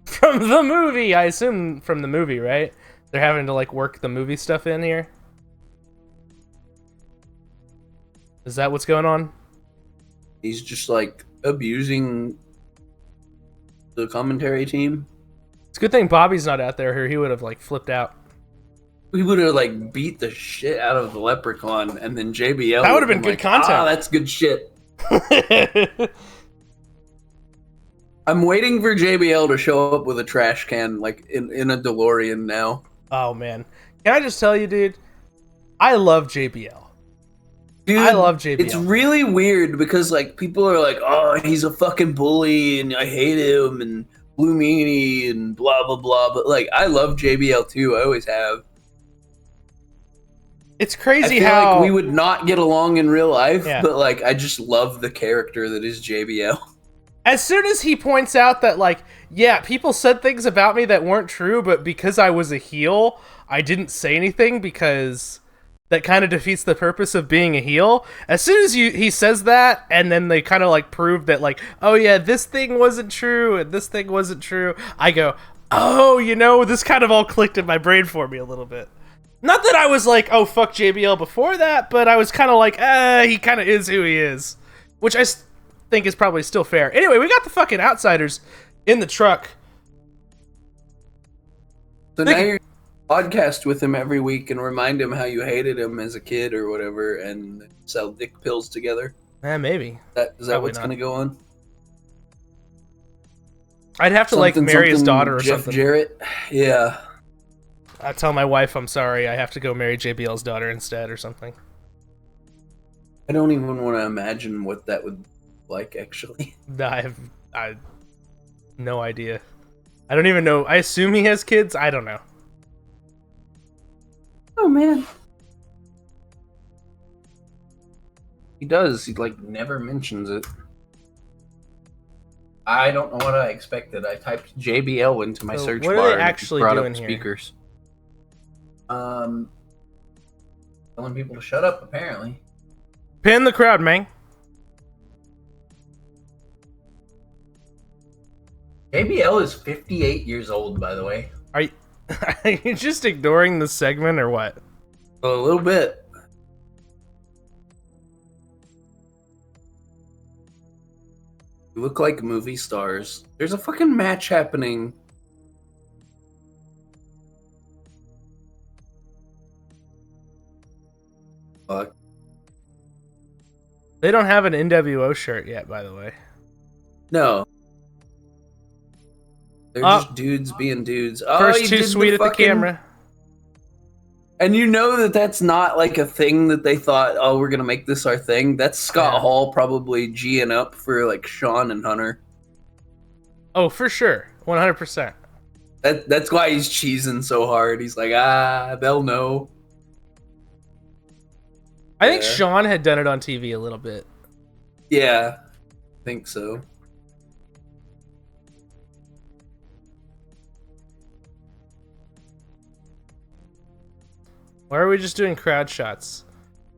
from the movie. I assume from the movie, right? They're having to like work the movie stuff in here. Is that what's going on? He's just like abusing the commentary team. It's a good thing Bobby's not out there, or he would have like flipped out. We would have like beat the shit out of the Leprechaun, and then JBL. That would have been good like, content. Ah, that's good shit. I'm waiting for JBL to show up with a trash can, like in a DeLorean now. Oh man, can I just tell you, dude? I love JBL. Dude, I love JBL. It's really weird because like people are like, "Oh, he's a fucking bully, and I hate him," and Blue Meanie, and blah blah blah. But like, I love JBL too. I always have. It's crazy I feel how like we would not get along in real life, Yeah. but like, I just love the character that is JBL. As soon as he points out that, like, yeah, people said things about me that weren't true, but because I was a heel, I didn't say anything because that kind of defeats the purpose of being a heel. As soon as he says that, and then they kind of, like, prove that, like, oh, yeah, this thing wasn't true, and this thing wasn't true, I go, oh, you know, this kind of all clicked in my brain for me a little bit. Not that I was like, oh, fuck JBL before that, but I was kind of like, he kind of is who he is. Which I think is probably still fair. Anyway, we got the fucking Outsiders in the truck. So now you're podcast with him every week and remind him how you hated him as a kid or whatever, and sell dick pills together. Maybe. Is that what's going to go on? I'd have to like marry his daughter or Jeff something. Jarrett? Yeah. I tell my wife I'm sorry. I have to go marry JBL's daughter instead or something. I don't even want to imagine what that would like, actually. I have no idea. I don't even know. I assume he has kids. I don't know. Oh, man. He does. He, like, never mentions it. I don't know what I expected. I typed JBL into my search bar. What are they and it actually brought doing up here? Speakers. Telling people to shut up, apparently. Pin the crowd, man. JBL is 58 years old, by the way. Are you just ignoring the segment or what? A little bit. You look like movie stars. There's a fucking match happening. Fuck. They don't have an NWO shirt yet, by the way. No. They're just dudes being dudes. First too sweet at the camera. And you know that that's not like a thing that they thought, oh, we're going to make this our thing. That's Scott Hall probably G'ing up for like Sean and Hunter. Oh, for sure. 100%. That's why he's cheesing so hard. He's like, they'll know. I think Sean had done it on TV a little bit. Yeah, I think so. Why are we just doing crowd shots?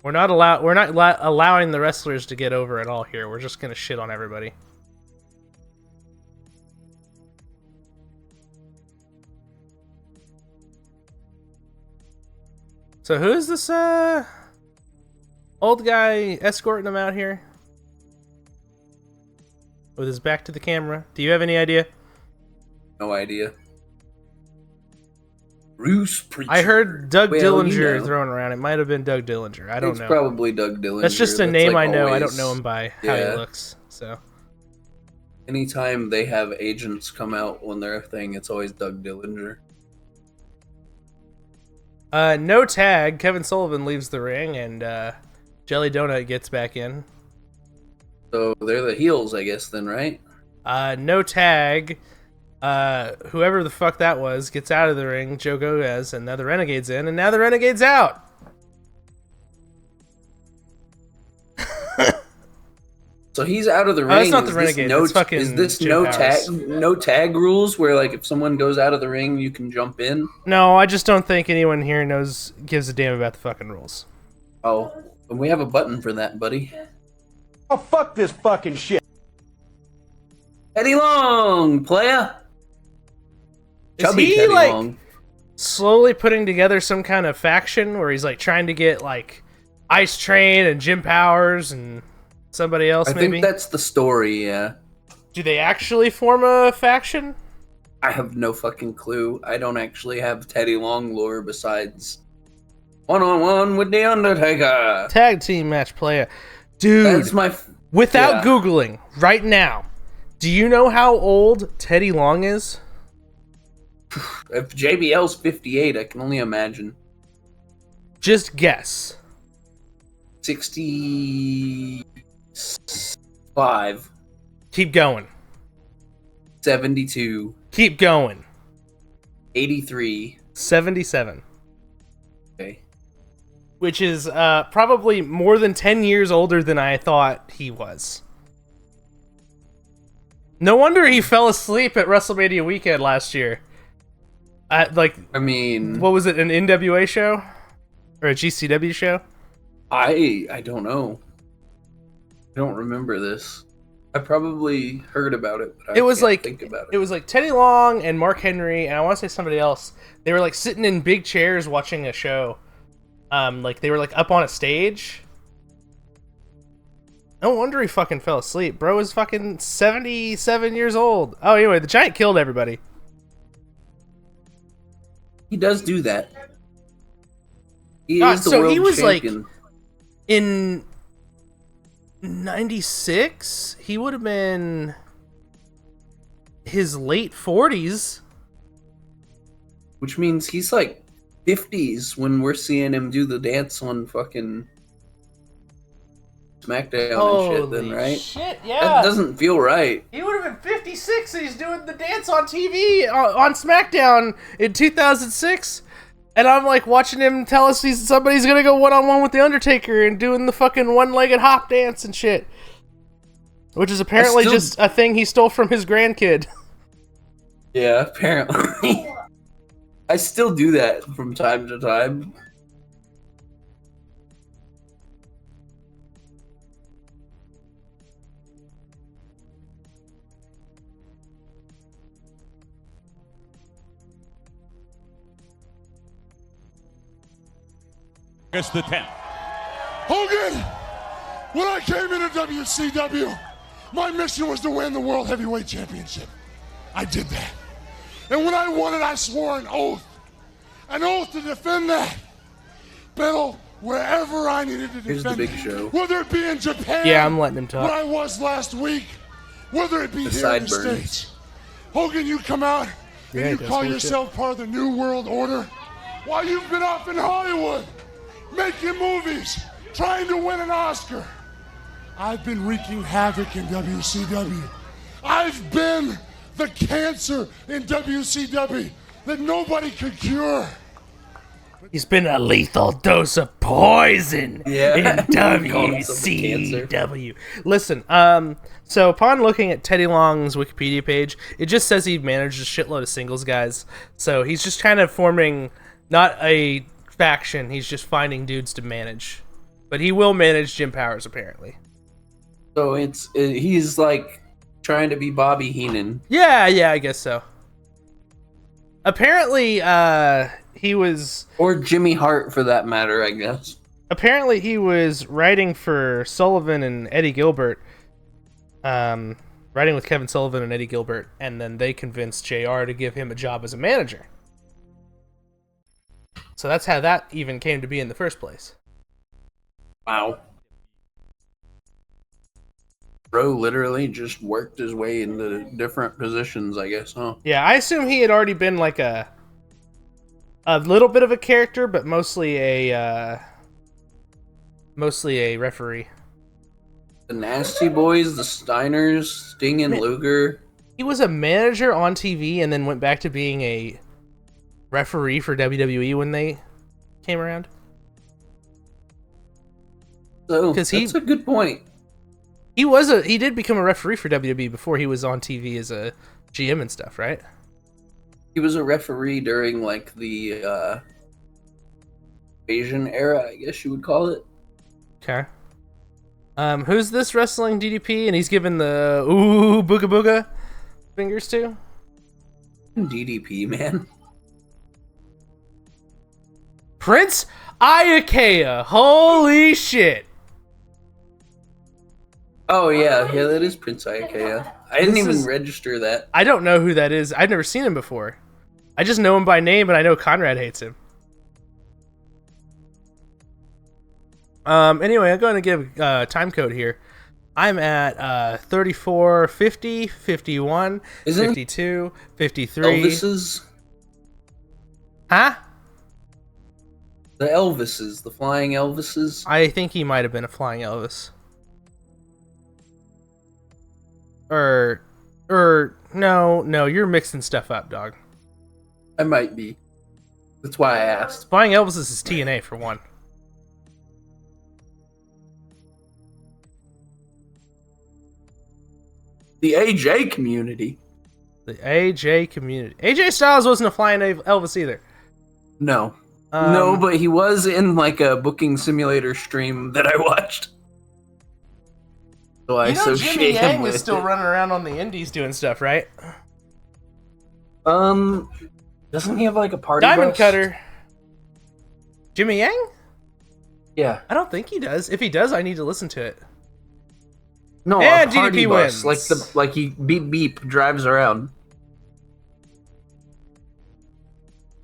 We're not allowing the wrestlers to get over at all here. We're just gonna shit on everybody. So who is this old guy escorting him out here? With his back to the camera. Do you have any idea? No idea. Bruce Preacher. I heard Doug Dillinger thrown around. It might have been Doug Dillinger. I don't know. It's probably Doug Dillinger. That's just a name like I know. always. I don't know him by how he looks. So anytime they have agents come out when they're a thing, it's always Doug Dillinger. No tag. Kevin Sullivan leaves the ring, and Jelly Donut gets back in. So they're the heels, I guess, then, right? No tag. Whoever the fuck that was gets out of the ring. Joe Gomez, and now the Renegade's in, and now the Renegade's out. So he's out of the ring. That's not the Renegade. That's fucking is this Jim Powers. no tag rules where like if someone goes out of the ring, you can jump in? No, I just don't think anyone here gives a damn about the fucking rules. Oh, and we have a button for that, buddy. Oh, fuck this fucking shit. Eddie Long, playa. Is he like slowly putting together some kind of faction where he's like trying to get like Ice Train and Jim Powers and somebody else? I think that's the story. Yeah. Do they actually form a faction? I have no fucking clue. I don't actually have Teddy Long lore besides one-on-one with the Undertaker. Tag team match player, dude. That's my. Without Googling right now, do you know how old Teddy Long is? If JBL's 58, I can only imagine. Just guess. 65. Keep going. 72. Keep going. 83. 77. Okay. Which is probably more than 10 years older than I thought he was. No wonder he fell asleep at WrestleMania weekend last year. I mean... What was it, an NWA show? Or a GCW show? I don't know. I don't remember this. I probably heard about it, but I can't think about it. It was like Teddy Long and Mark Henry, and I want to say somebody else. They were like sitting in big chairs watching a show. Like they were like up on a stage. No wonder he fucking fell asleep. Bro is fucking 77 years old. Oh, anyway, the Giant killed everybody. He does do that. He is the world he was champion. Like in 96, he would have been his late 40s. Which means he's like 50s when we're seeing him do the dance on fucking SmackDown and shit then, right? Shit, yeah. That doesn't feel right. He would have been 56 and he's doing the dance on TV on SmackDown in 2006. And I'm like watching him tell us somebody's gonna go one-on-one with The Undertaker and doing the fucking one-legged hop dance and shit. Which is apparently just a thing he stole from his grandkid. Yeah, apparently. I still do that from time to time. It's the 10th. Hogan, when I came into WCW, my mission was to win the World Heavyweight Championship. I did that. And when I won it, I swore an oath to defend that battle wherever I needed to defend. Here's the big show. Whether it be in Japan, yeah, I'm letting him talk. where I was last week, whether it be here in the States. Hogan, you come out and you call yourself part of the New World Order while you've been up in Hollywood making movies, trying to win an Oscar. I've been wreaking havoc in WCW. I've been the cancer in WCW that nobody could cure. He's been a lethal dose of poison in WCW. Listen, so upon looking at Teddy Long's Wikipedia page, it just says he managed a shitload of singles guys. So he's just kind of forming not a faction, he's just finding dudes to manage. But he will manage Jim Powers, apparently. So he's like trying to be Bobby Heenan. Yeah, I guess so. Apparently, he was... Or Jimmy Hart, for that matter, I guess. Apparently, he was writing for Sullivan and Eddie Gilbert. Writing with Kevin Sullivan and Eddie Gilbert. And then they convinced JR to give him a job as a manager. So that's how that even came to be in the first place. Wow. Bro literally just worked his way into different positions, I guess, huh? Yeah, I assume he had already been like a little bit of a character, but mostly a referee. The Nasty Boys, the Steiners, Sting and Luger. He was a manager on TV and then went back to being a referee for WWE when they came around. So that's a good point. He did become a referee for WWE before he was on TV as a GM and stuff, right? He was a referee during like the Asian era, I guess you would call it. Okay. Who's this wrestling DDP? And he's given the ooh booga booga fingers to? DDP, man. Prince Iakea. Holy shit. Oh yeah, that is Prince Iakea. I didn't even register that. I don't know who that is. I've never seen him before. I just know him by name, and I know Conrad hates him. Anyway, I'm going to give time code here. I'm at 34, 50, 51, 52, 53. Elvises? Huh? The Elvises, the flying Elvises. I think he might have been a flying Elvis. No, you're mixing stuff up, dog. I might be. That's why I asked. Flying Elvis is TNA for one. The AJ community. The AJ community. AJ Styles wasn't a flying Elvis either. No. No, but he was in like a booking simulator stream that I watched. So I associate Jimmy him Yang with is still running around on the indies doing stuff, right? Doesn't he have like a party Diamond bus? Cutter. Jimmy Yang? Yeah. I don't think he does. If he does, I need to listen to it. No, and a party DDP bus, wins. like he beep beep drives around.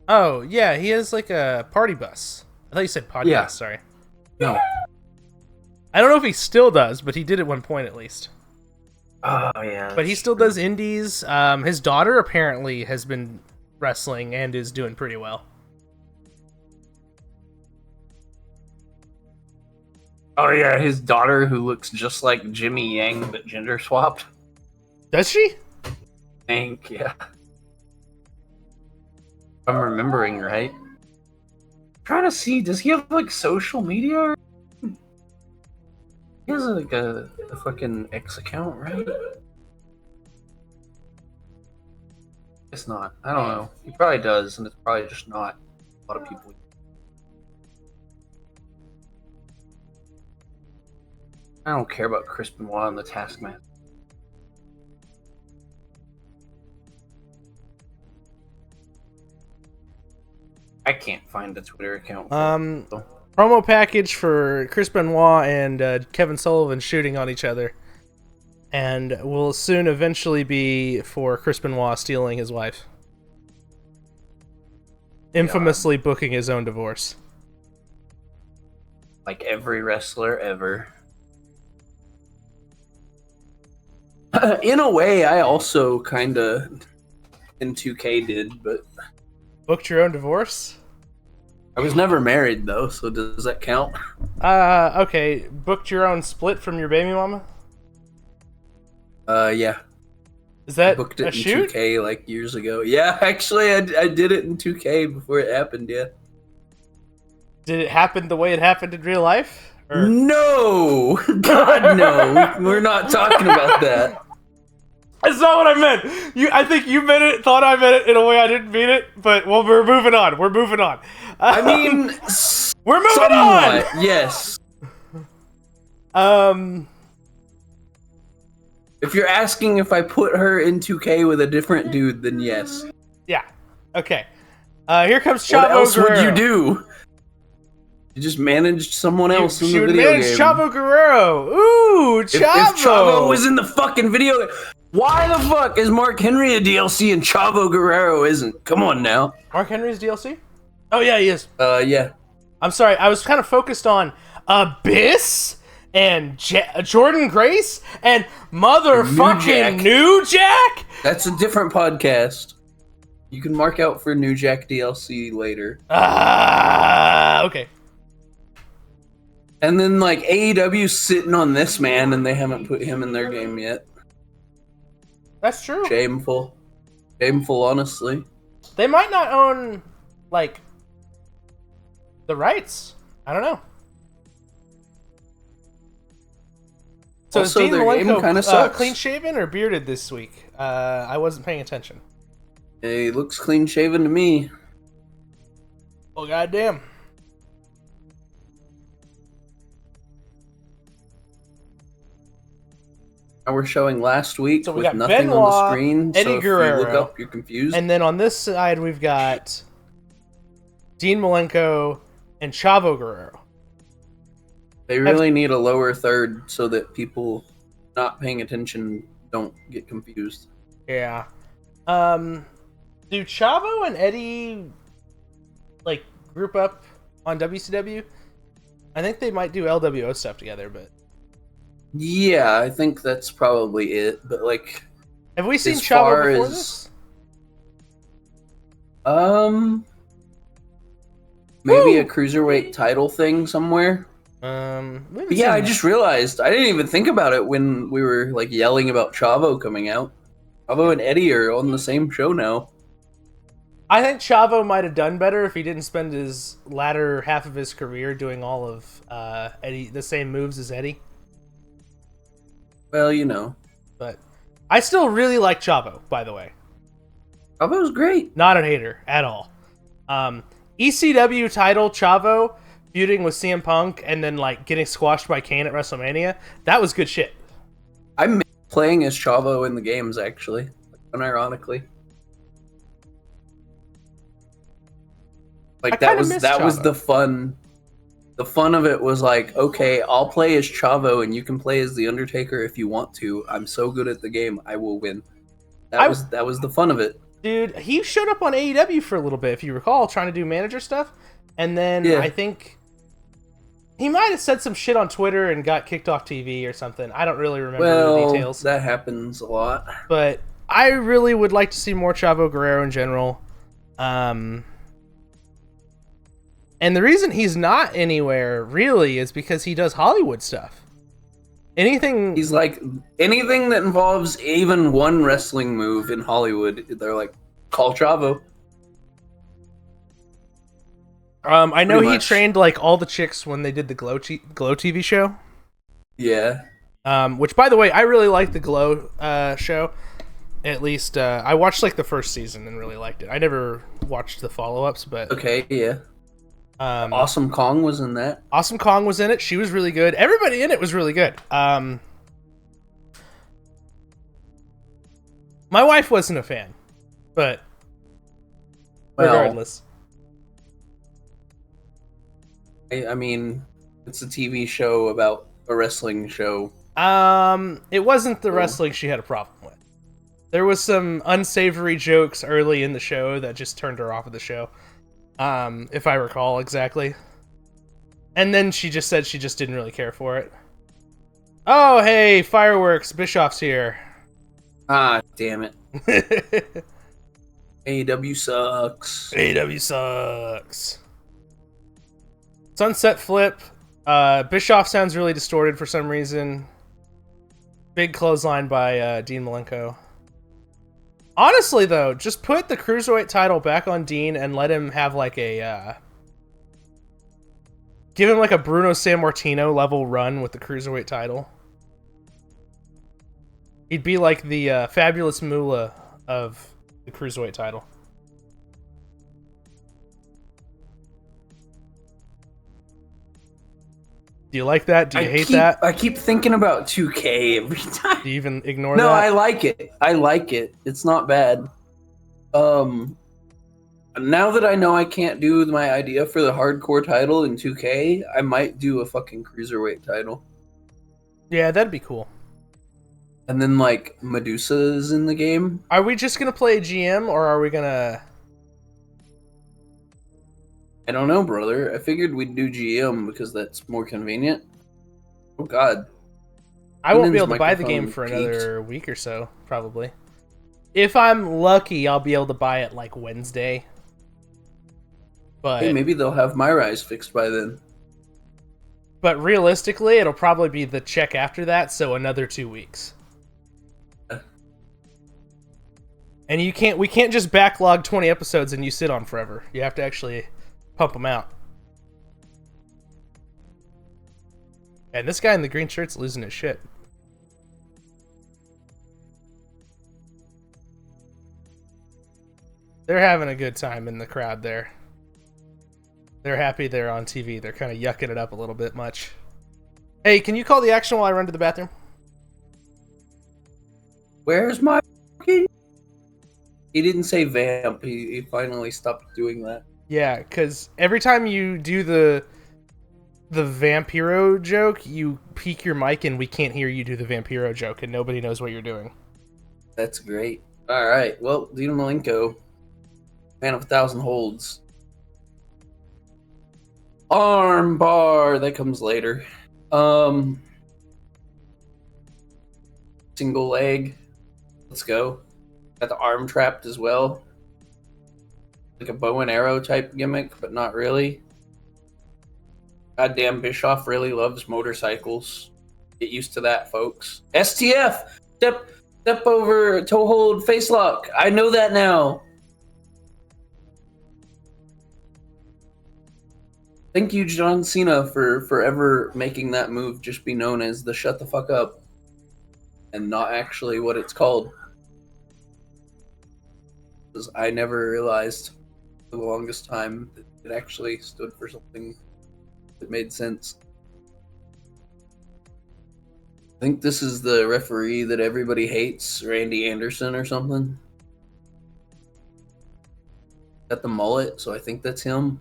Oh, yeah, he has like a party bus. I thought you said podcast, Yeah. sorry. No. I don't know if he still does, but he did at one point at least. Oh yeah. But he still does indies. His daughter apparently has been wrestling and is doing pretty well. Oh yeah, his daughter who looks just like Jimmy Yang but gender swapped. Does she? I think, yeah. If I'm remembering right. I'm trying to see, does he have like social media? He has like a fucking X account, right? It's not. I don't know. He probably does, and it's probably just not a lot of people. I don't care about Chris Benoit on the Taskmaster. I can't find the Twitter account. Promo package for Chris Benoit and Kevin Sullivan shooting on each other. And will soon eventually be for Chris Benoit stealing his wife. Infamously booking his own divorce. Like every wrestler ever. In a way, I also kind of in 2K did, but... Booked your own divorce? I was never married, though, so does that count? Okay. Booked your own split from your baby mama? Yeah. Is that booked it a in shoot? 2K like years ago. Yeah, actually, I did it in 2K before it happened, yeah. Did it happen the way it happened in real life? Or... No! God, no. We're not talking about that. That's not what I meant. I think you meant it, thought I meant it in a way I didn't mean it, but well, we're moving on. We're moving on. I mean, we're moving somewhat, on. Yes. If you're asking if I put her in 2K with a different dude, then yes. Yeah. Okay. Here comes Chavo What else Guerrero. would you do? You just managed someone else in the video manage game. Chavo Guerrero. Ooh, Chavo. If Chavo was in the fucking video, why the fuck is Mark Henry a DLC and Chavo Guerrero isn't? Come on now. Mark Henry's DLC? Oh yeah, he is. Yeah. I'm sorry. I was kind of focused on Abyss and Jordan Grace and motherfucking New Jack. That's a different podcast. You can mark out for New Jack DLC later. Okay. And then like AEW's sitting on this man, and they haven't put him in their game yet. That's true. Shameful. Shameful, honestly. They might not own, like, the rights. I don't know. So also, is Dean their game kind of Malenko sucks. clean shaven or bearded this week? I wasn't paying attention. He looks clean shaven to me. Oh goddamn! Now we're showing last week So we with got nothing Benoit, on the screen. Eddie so if Guerrero, you look up, you're confused. And then on this side we've got Dean Malenko and Chavo Guerrero. They really need a lower third so that people not paying attention don't get confused. Yeah. Do Chavo and Eddie like group up on WCW? I think they might do LWO stuff together, but Yeah, I think that's probably it. But like, have we seen as Chavo far before as- this? Maybe Woo! a cruiserweight title thing somewhere. We haven't But seen yeah, I that. just realized I didn't even think about it when we were like yelling about Chavo coming out. Chavo and Eddie are on the same show now. I think Chavo might have done better if he didn't spend his latter half of his career doing all of Eddie the same moves as Eddie. Well, you know, But I still really like Chavo, by the way. Chavo's great. Not a hater at all. ECW title Chavo feuding with CM Punk and then like getting squashed by Kane at WrestleMania. That was good shit. I miss playing as Chavo in the games, actually, unironically. Like I that kinda was miss Chavo. the fun. The fun of it was like, okay, I'll play as Chavo and you can play as the Undertaker if you want to. I'm so good at the game, I will win. That was the fun of it. Dude, he showed up on AEW for a little bit, if you recall, trying to do manager stuff. And then Yeah. I think he might have said some shit on Twitter and got kicked off TV or something. I don't really remember the Well, details. that happens a lot. But I really would like to see more Chavo Guerrero in general. And the reason he's not anywhere, really, is because he does Hollywood stuff. Anything... He's like, anything that involves even one wrestling move in Hollywood, they're like, call Chavo. I know Pretty he much. trained like all the chicks when they did the Glow TV show. Yeah. Which, by the way, I really liked the Glow show. At least I watched like the first season and really liked it. I never watched the follow-ups, but Okay, yeah. Awesome Kong was in that. Awesome Kong was in it. She was really good. Everybody in it was really good. My wife wasn't a fan, but Well, regardless. I mean, it's a TV show about a wrestling show. It wasn't the wrestling she had a problem with. There was some unsavory jokes early in the show that just turned her off of the show. If I recall exactly. And then she just said she just didn't really care for it. Oh, hey, fireworks, Bischoff's here. Ah, damn it. AEW sucks. AEW sucks. Sunset Flip. Bischoff sounds really distorted for some reason. Big clothesline by Dean Malenko. Honestly, though, just put the Cruiserweight title back on Dean and let him have like a... give him like a Bruno Sammartino level run with the Cruiserweight title. He'd be like the Fabulous Moolah of the Cruiserweight title. Do you like that? Do you hate that? I keep thinking about 2K every time. Do you even ignore No, that? I like it. I like it. It's not bad. Now that I know I can't do my idea for the hardcore title in 2K, I might do a fucking cruiserweight title. Yeah, that'd be cool. And then like Medusa's in the game. Are we just gonna play GM or are we gonna... I don't know, brother. I figured we'd do GM because that's more convenient. Oh god. I won't be Keenan's able to buy the game microphone for another week or so, probably. If I'm lucky, I'll be able to buy it like Wednesday. But Hey, maybe they'll have my rise fixed by then. but realistically, it'll probably be the check after that, so another 2 weeks. And we can't just backlog 20 episodes and you sit on forever. You have to actually pump them out. And this guy in the green shirt's losing his shit. They're having a good time in the crowd there. They're happy they're on TV. They're kind of yucking it up a little bit much. Hey, can you call the action while I run to the bathroom? Where's my... He didn't say vamp. He finally stopped doing that. Yeah, because every time you do the Vampiro joke, you peek your mic and we can't hear you do the Vampiro joke, and nobody knows what you're doing. That's great. All right. Well, Dean Malenko, man of 1,000 holds. Arm bar. That comes later. Single leg. Let's go. Got the arm trapped as well. Like a bow and arrow type gimmick, but not really. Goddamn, Bischoff really loves motorcycles. Get used to that, folks. STF! Step over, toe hold, face lock. I know that now. Thank you, John Cena, for forever making that move just be known as the shut the fuck up. And not actually what it's called. Because I never realized for the longest time that it actually stood for something that made sense. I think this is the referee that everybody hates, Randy Anderson or something. Got the mullet, so I think that's him.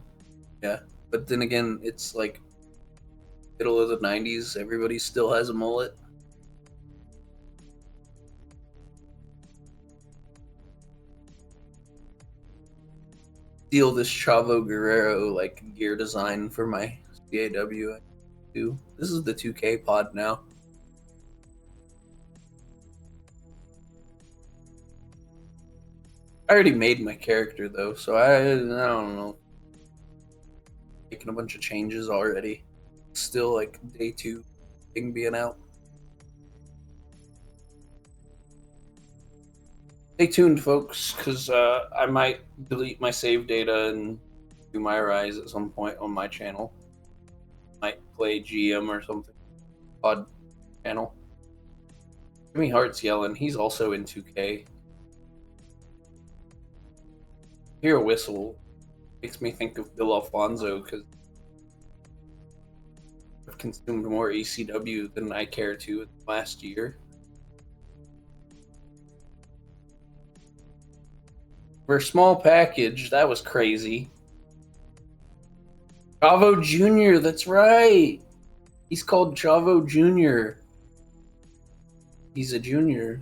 Yeah, but then again, it's like middle of the 90s. Everybody still has a mullet. Steal this Chavo Guerrero like gear design for my CAW. This is the 2K pod now. I already made my character though, so I don't know. Making a bunch of changes already. Still like day 2 thing being out. Stay tuned, folks, because I might delete my save data and do my Rise at some point on my channel. Might play GM or something. Pod channel. Jimmy Hart's yelling. He's also in 2K. Hear a whistle. Makes me think of Bill Alfonso because I've consumed more ECW than I care to last year. For a small package, that was crazy. Chavo Jr., that's right. He's called Chavo Jr. He's a junior.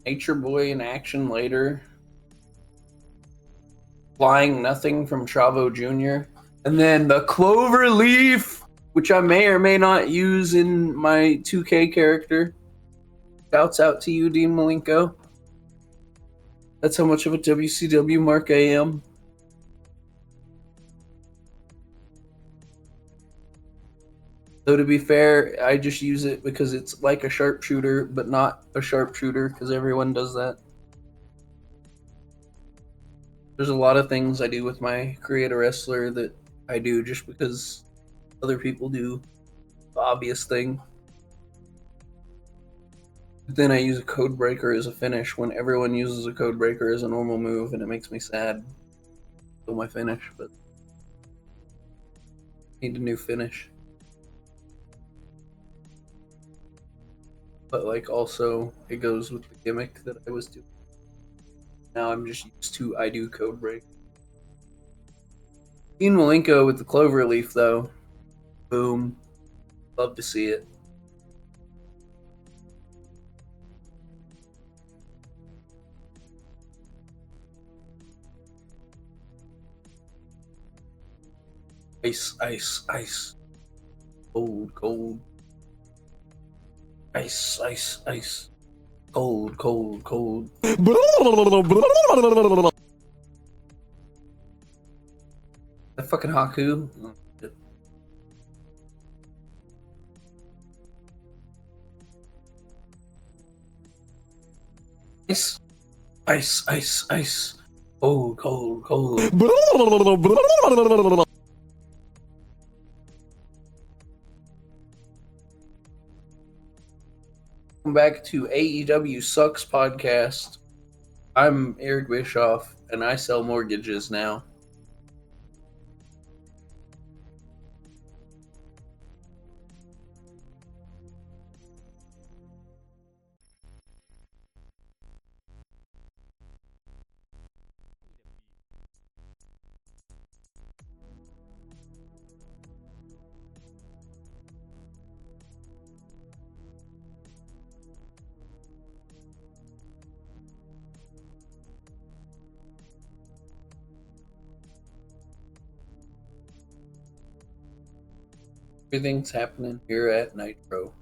Nature Boy in action later. Flying Nothing from Chavo Jr. And then the Clover Leaf, which I may or may not use in my 2K character. Shouts out to you, Dean Malenko. That's how much of a WCW mark I am. Though to be fair, I just use it because it's like a sharpshooter, but not a sharpshooter, because everyone does that. There's a lot of things I do with my Create a Wrestler that I do just because other people do the obvious thing. But then I use a code breaker as a finish when everyone uses a code breaker as a normal move, and it makes me sad. Still my finish, but need a new finish. But like also it goes with the gimmick that I was doing. Now I'm just used to I do code break. Dean Malenko with the Clover Leaf though. Boom. Love to see it. Ice, ice, ice. Cold, cold. Ice, ice, ice. Cold, cold, cold. That fucking Haku. Oh, shit. Ice, ice, ice, ice. Cold, cold, cold. Welcome back to AEW Sucks podcast. I'm Eric Bischoff, and I sell mortgages now. Everything's happening here at Nitro.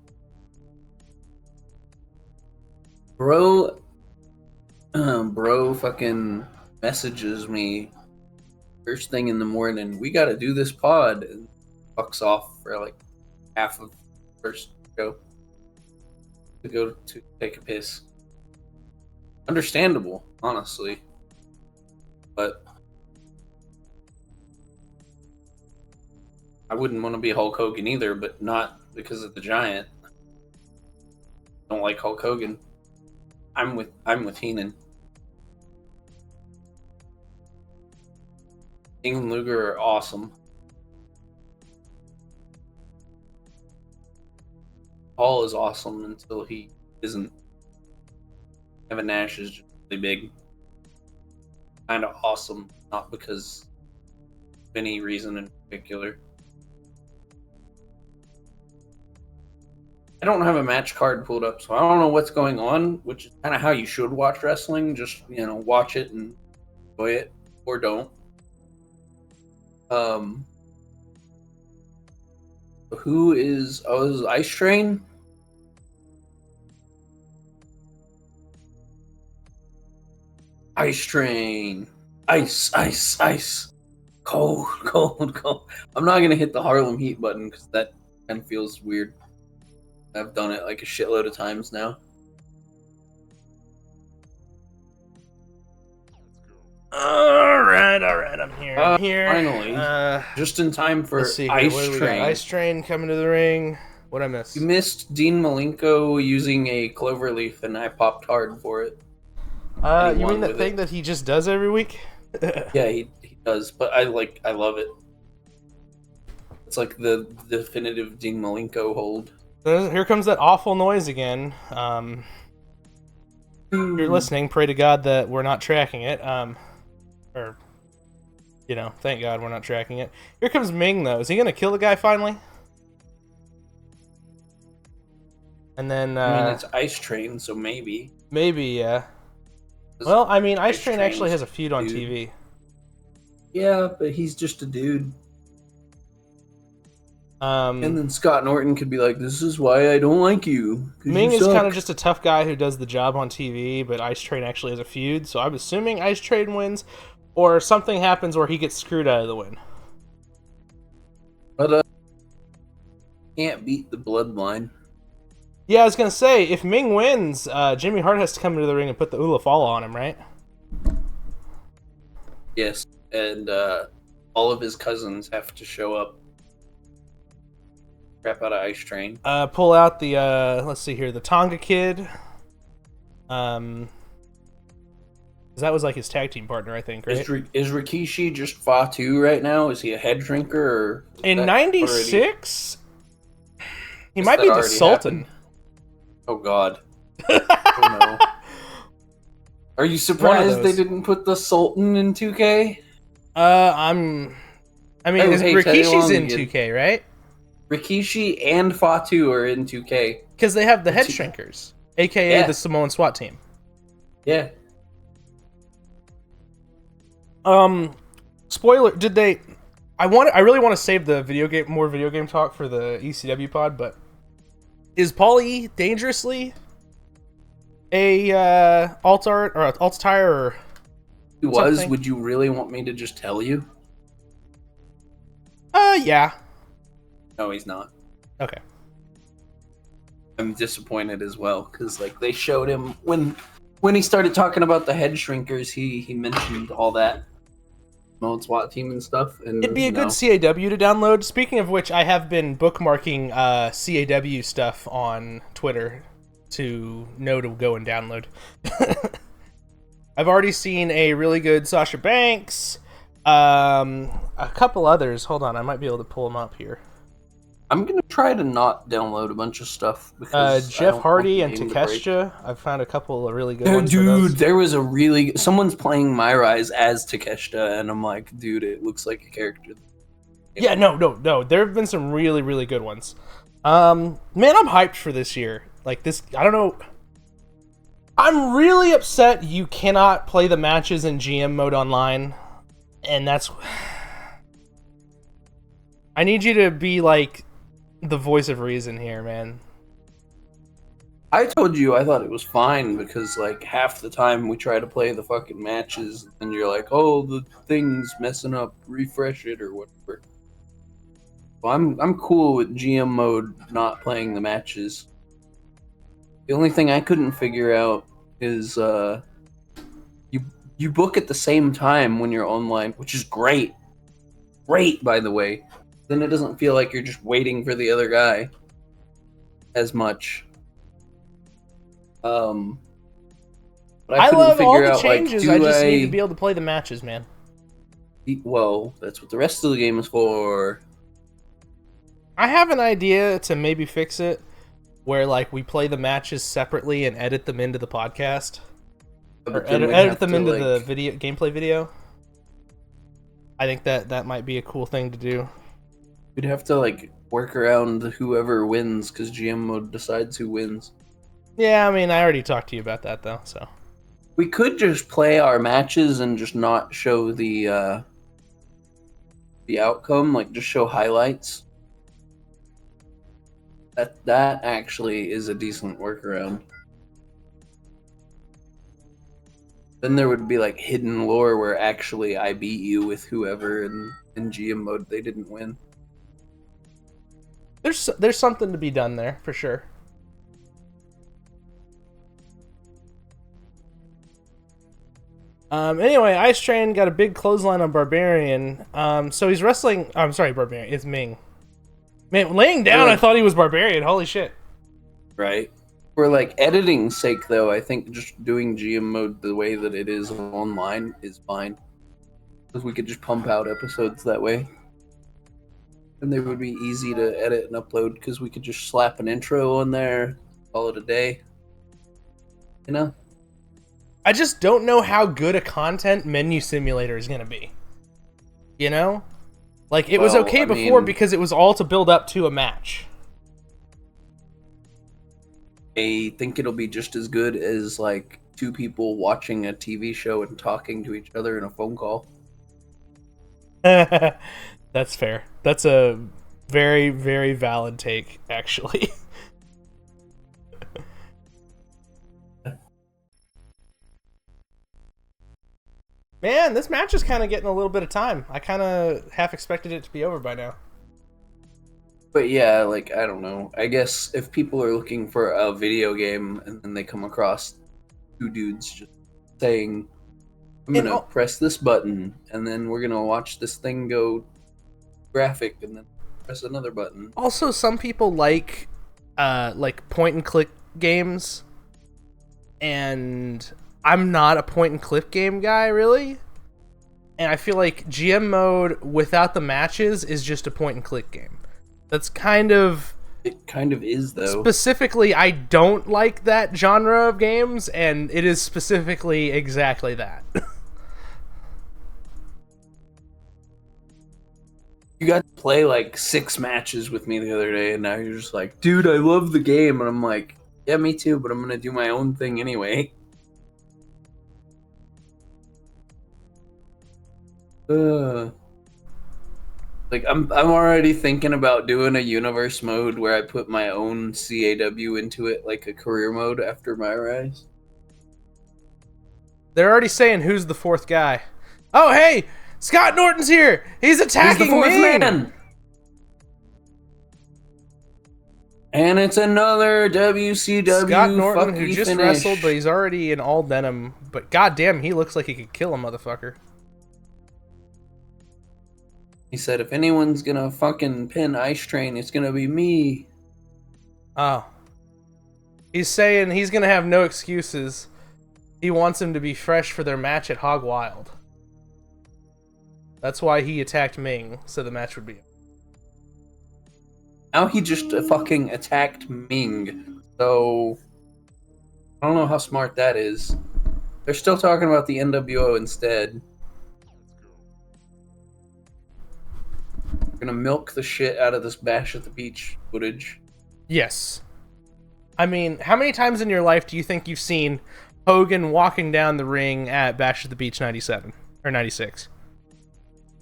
Bro fucking messages me first thing in the morning. We gotta do this pod, and fucks off for like half of the first show to go to take a piss. Understandable, honestly, but I wouldn't want to be Hulk Hogan either, but not because of the Giant. Don't like Hulk Hogan. I'm with Heenan. Sting and Luger are awesome. Paul is awesome until he isn't. Kevin Nash is just really big. Kind of awesome, not because of any reason in particular. I don't have a match card pulled up, so I don't know what's going on, which is kind of how you should watch wrestling. Just, watch it and enjoy it, or don't. Who is... Oh, this is Ice Train? Ice Train. Ice, ice, ice. Cold, cold, cold. I'm not going to hit the Harlem Heat button, because that kind of feels weird. I've done it like a shitload of times now. Alright, I'm here. Finally. Just in time for Ice Train. Ice Train coming to the ring. What'd I miss? You missed Dean Malenko using a cloverleaf, and I popped hard for it. You mean that thing that he just does every week? Yeah, he does, but I love it. It's like the definitive Dean Malenko hold. Here comes that awful noise again. If you're listening, pray to God that we're not tracking it. Thank God we're not tracking it. Here comes Ming, though. Is he gonna kill the guy finally? And then it's Ice Train, so maybe. Maybe, yeah. Well, Ice Train actually has a feud on TV. Yeah, but he's just a dude. And then Scott Norton could be like, "This is why I don't like you." Ming is kind of just a tough guy who does the job on TV, but Ice Train actually has a feud, so I'm assuming Ice Train wins, or something happens where he gets screwed out of the win. But can't beat the Bloodline. Yeah, I was gonna say, if Ming wins, Jimmy Hart has to come into the ring and put the Ula Fala on him, right? Yes, and all of his cousins have to show up. Crap out of Ice Train. Pull out the let's see here, the Tonga Kid. That was like his tag team partner, I think, right? Is Rikishi just Fatu right now? Is he a head drinker? Or in '96, he might be the Sultan. Happened? Oh God. Oh no. Are you surprised they didn't put the Sultan in 2K? Rikishi's in 2K, right? Rikishi and Fatu are in 2K. Because they have the Head Shrinkers, aka the Samoan SWAT team. Yeah. Spoiler, did they... I really want to save the more video game talk for the ECW pod, but... Is Paulie dangerously a alt-art or alt-tire or he was? Something? Would you really want me to just tell you? Yeah. No, he's not. Okay. I'm disappointed as well, because they showed him when he started talking about the Head Shrinkers, he mentioned all that Mode SWAT team and stuff. And it'd be a good CAW to download. Speaking of which, I have been bookmarking CAW stuff on Twitter. to know to go and download. I've already seen a really good Sasha Banks, a couple others. Hold on, I might be able to pull them up here. I'm gonna try to not download a bunch of stuff because Jeff Hardy and Takeshita. I've found a couple of really good ones. Dude, there was someone's playing My Rise as Takeshita, and I'm like, dude, it looks like a character. Yeah, no. There have been some really, really good ones. Man, I'm hyped for this year. Like this, I don't know. I'm really upset you cannot play the matches in GM mode online, and that's. I need you to be like the voice of reason here, man. I told you I thought it was fine because like half the time we try to play the fucking matches and you're like, oh, the thing's messing up, refresh it or whatever. Well, I'm cool with GM mode not playing the matches. The only thing I couldn't figure out is you book at the same time when you're online, which is great. Great, by the way. Then it doesn't feel like you're just waiting for the other guy as much. But I love all the changes. I just need to be able to play the matches, man. Well, that's what the rest of the game is for. I have an idea to maybe fix it, where like we play the matches separately and edit them into the podcast, or edit them into the video gameplay video. I think that might be a cool thing to do. We'd have to like work around whoever wins because GM mode decides who wins. Yeah, I mean, I already talked to you about that though, so we could just play our matches and just not show the outcome, like just show highlights. That actually is a decent workaround. Then there would be like hidden lore where actually I beat you with whoever, and in GM mode they didn't win. There's something to be done there for sure. Anyway, Ice Train got a big clothesline on Barbarian. So he's wrestling. I'm sorry, Barbarian. It's Ming. Man, laying down, I thought he was Barbarian. Holy shit. Right. For like editing's sake, though, I think just doing GM mode the way that it is online is fine. Because we could just pump out episodes that way. And they would be easy to edit and upload because we could just slap an intro on there, call it a day. You know? I just don't know how good a content menu simulator is going to be. You know? Like, it was okay before because it was all to build up to a match. I think it'll be just as good as, like, two people watching a TV show and talking to each other in a phone call. That's fair. That's a very, very valid take, actually. Man, this match is kind of getting a little bit of time. I kind of half expected it to be over by now. But yeah, like, I don't know. I guess if people are looking for a video game and then they come across two dudes just saying, I'm going to press this button and then we're going to watch this thing go graphic and then press another button. Also, some people like point and click games, and I'm not a point and click game guy, really. And I feel like GM mode without the matches is just a point and click game. That's kind of... It kind of is, though. Specifically, I don't like that genre of games, and it is specifically exactly that. You got to play like 6 matches with me the other day, and now you're just like, dude, I love the game. And I'm like, yeah, me too, but I'm going to do my own thing anyway. Like, I'm already thinking about doing a universe mode where I put my own CAW into it, like a career mode after My Rise. They're already saying who's the fourth guy. Oh, hey! Scott Norton's here! He's attacking He's the fourth Ming! man! And it's another WCW Scott Norton, who just finish. wrestled, but he's already in all denim. But goddamn, he looks like he could kill a motherfucker. He said, if anyone's gonna fucking pin Ice Train, it's gonna be me. Oh. He's saying he's going to have no excuses. He wants him to be fresh for their match at Hog Wild. That's why he attacked Ming, so the match would be. Now he just fucking attacked Ming. So I don't know how smart that is. They're still talking about the NWO instead. We're gonna milk the shit out of this Bash at the Beach footage. Yes. I mean, how many times in your life do you think you've seen Hogan walking down the ring at Bash at the Beach 97 or 96?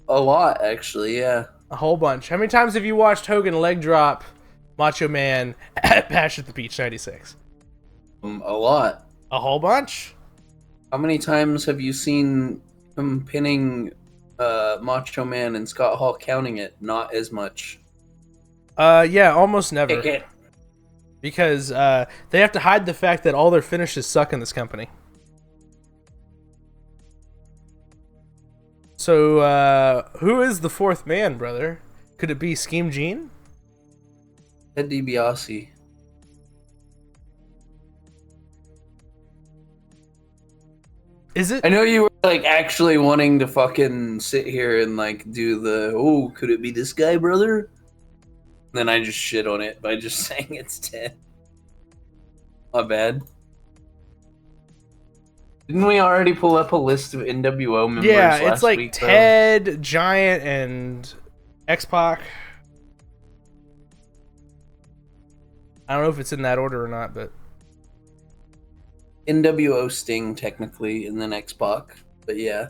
A lot, actually, yeah. A whole bunch. How many times have you watched Hogan leg drop Macho Man at Bash at the Beach 96? A lot. A whole bunch? How many times have you seen him pinning Macho Man and Scott Hall counting it? Not as much. Yeah, almost never. Take it. Because they have to hide the fact that all their finishes suck in this company. So, who is the fourth man, brother? Could it be Scheme Gene? Ted DiBiase. Is it? I know you were like actually wanting to fucking sit here and like do the, oh, could it be this guy, brother? Then I just shit on it by just saying it's Ted. Not bad. Didn't we already pull up a list of NWO members? Yeah, last it's like week, Ted, Giant, and X-Pac. I don't know if it's in that order or not, but NWO Sting technically, and then X-Pac. But yeah,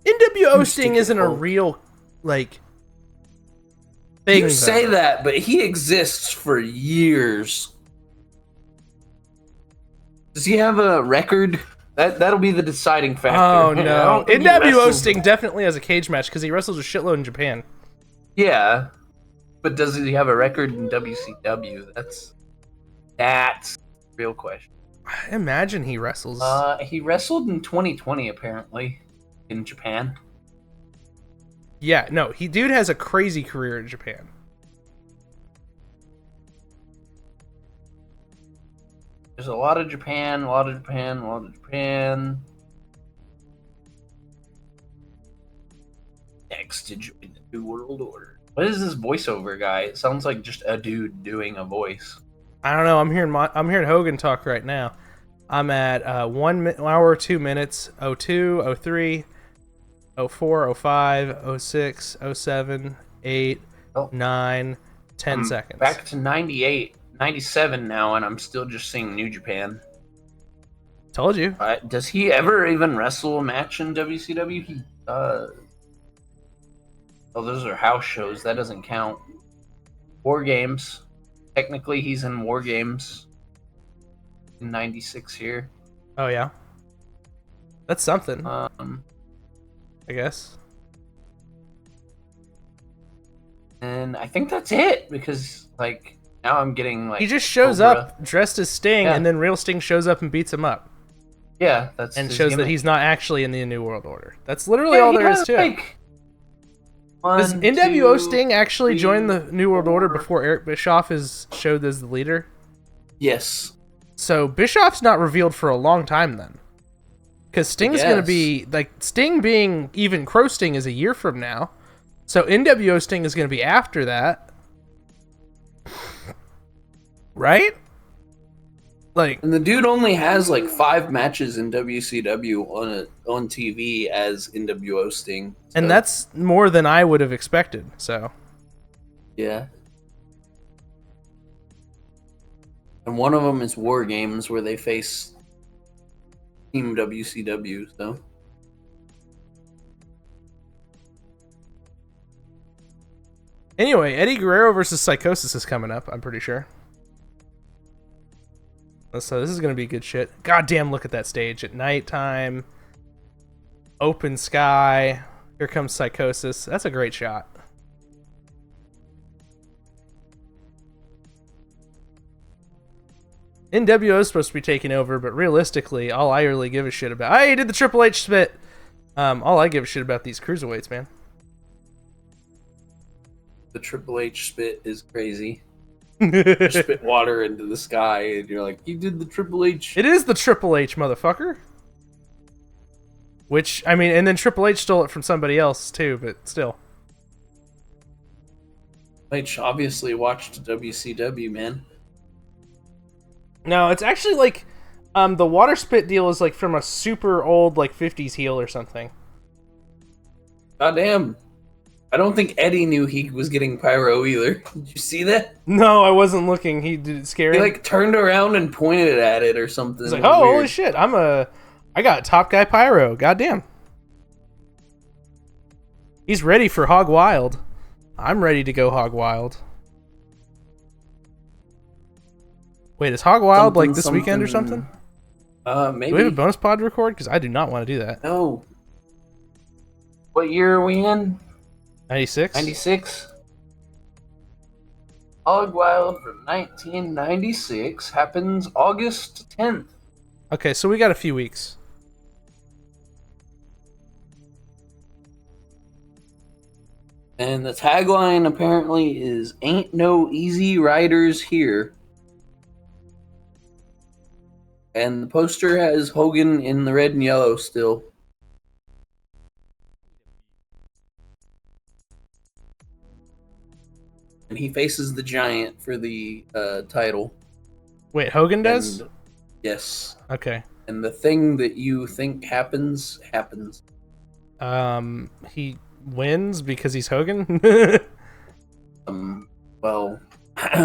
NWO Sting isn't a real like thing. You say that, but he exists for years. Does he have a record? That'll be the deciding factor. Oh no, NWO Sting definitely has a cage match because he wrestles a shitload in Japan. Yeah, but does he have a record in WCW? That's the real question. I imagine he wrestles. He wrestled in 2020 apparently in Japan. Yeah, no, dude has a crazy career in Japan. There's a lot of Japan, a lot of Japan, a lot of Japan. Next to join the New World Order. What is this voiceover guy? It sounds like just a dude doing a voice. I don't know. I'm hearing Hogan talk right now. I'm at 1 hour 2 minutes 02, 03, 04, 05, 06, 07, 8, 9, 10 seconds. Back to 98. 97 now, and I'm still just seeing New Japan. Told you. Does he ever even wrestle a match in WCW? He does. Oh, those are house shows. That doesn't count. War Games. Technically, he's in War Games in 96 here. Oh, yeah. That's something. I guess. And I think that's it, because, like, now I'm getting, like... He just shows up dressed as Sting, and then real Sting shows up and beats him up. Yeah, that's and his shows gimmick. that he's not actually in the New World Order. That's literally all there is to it. Does NWO Sting actually join the New World Order before Eric Bischoff is showed as the leader? Yes. So Bischoff's not revealed for a long time then. Because Sting's going to be... like Sting being even Crow Sting is a year from now. So NWO Sting is going to be after that. Right? Like, and the dude only has like 5 matches in WCW on TV as NWO Sting. So. And that's more than I would have expected, so. Yeah. And one of them is War Games, where they face Team WCW, so. Anyway, Eddie Guerrero versus Psychosis is coming up, I'm pretty sure. So this is going to be good shit. Goddamn, look at that stage. At nighttime. Open sky. Here comes Psychosis. That's a great shot. NWO is supposed to be taking over, but realistically, all I really give a shit about... Hey, he did the Triple H spit! All I give a shit about these cruiserweights, man. The Triple H spit is crazy. spit water into the sky, and you're like, you did the Triple H. It is the Triple H, motherfucker. Which, I mean, and then Triple H stole it from somebody else too, but still. H obviously watched WCW, man. No, it's actually like, the water spit deal is like from a super old like 50s heel or something. Goddamn. I don't think Eddie knew he was getting pyro either. Did you see that? No, I wasn't looking. He did it scare He him? like turned around and pointed at it or something. He's like, oh, holy shit, I got top guy pyro. Goddamn. He's ready for Hog Wild. I'm ready to go Hog Wild. Wait, is Hog Wild like this weekend or something? Maybe. Do we have a bonus pod to record? Because I do not want to do that. No. What year are we in? 96? 96. Hog Wild from 1996 happens August 10th. Okay, so we got a few weeks. And the tagline apparently is, "Ain't no easy riders here." And the poster has Hogan in the red and yellow still. And he faces the Giant for the title. Wait, Hogan does? And, yes. Okay. And the thing that you think happens. He wins because he's Hogan? Well,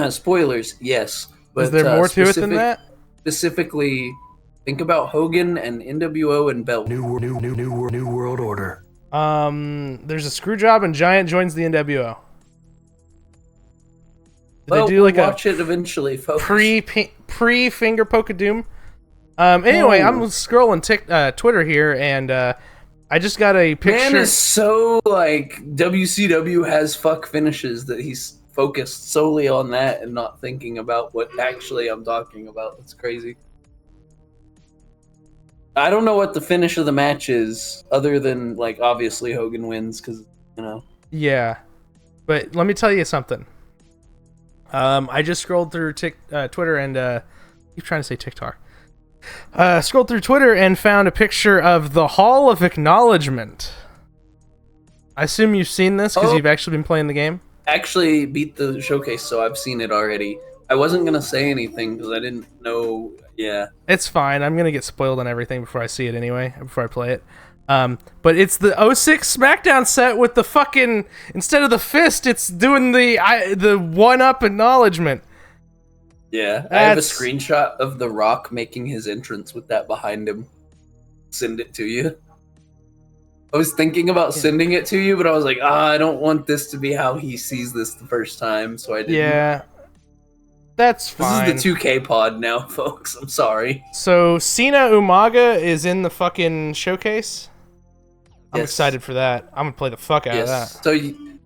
spoilers, yes. But, is there more to it than that? Specifically, think about Hogan and NWO and Belt. New world order. There's a screw job and Giant joins the NWO. Well, they do like watch it eventually, folks. pre finger poke of doom. Anyway, I'm scrolling Twitter here, and I just got a picture. Man is so like WCW has fuck finishes that he's focused solely on that and not thinking about what actually I'm talking about. That's crazy. I don't know what the finish of the match is, other than like obviously Hogan wins because Yeah, but let me tell you something. I just scrolled through Twitter and I keep trying to say TikTok. Scrolled through Twitter and found a picture of the Hall of Acknowledgement. I assume you've seen this because you've actually been playing the game. Actually beat the showcase, so I've seen it already. I wasn't gonna say anything because I didn't know. Yeah, it's fine. I'm gonna get spoiled on everything before I see it anyway, before I play it. But it's the 06 SmackDown set with the fucking, instead of the fist, it's doing the one-up acknowledgement. Yeah, I have a screenshot of The Rock making his entrance with that behind him. Send it to you. I was thinking about sending it to you, but I was like, I don't want this to be how he sees this the first time, so I didn't. Yeah, that's fine. This is the 2K pod now, folks. I'm sorry. So, Cena Umaga is in the fucking showcase? I'm excited for that. I'm gonna play the fuck out of that.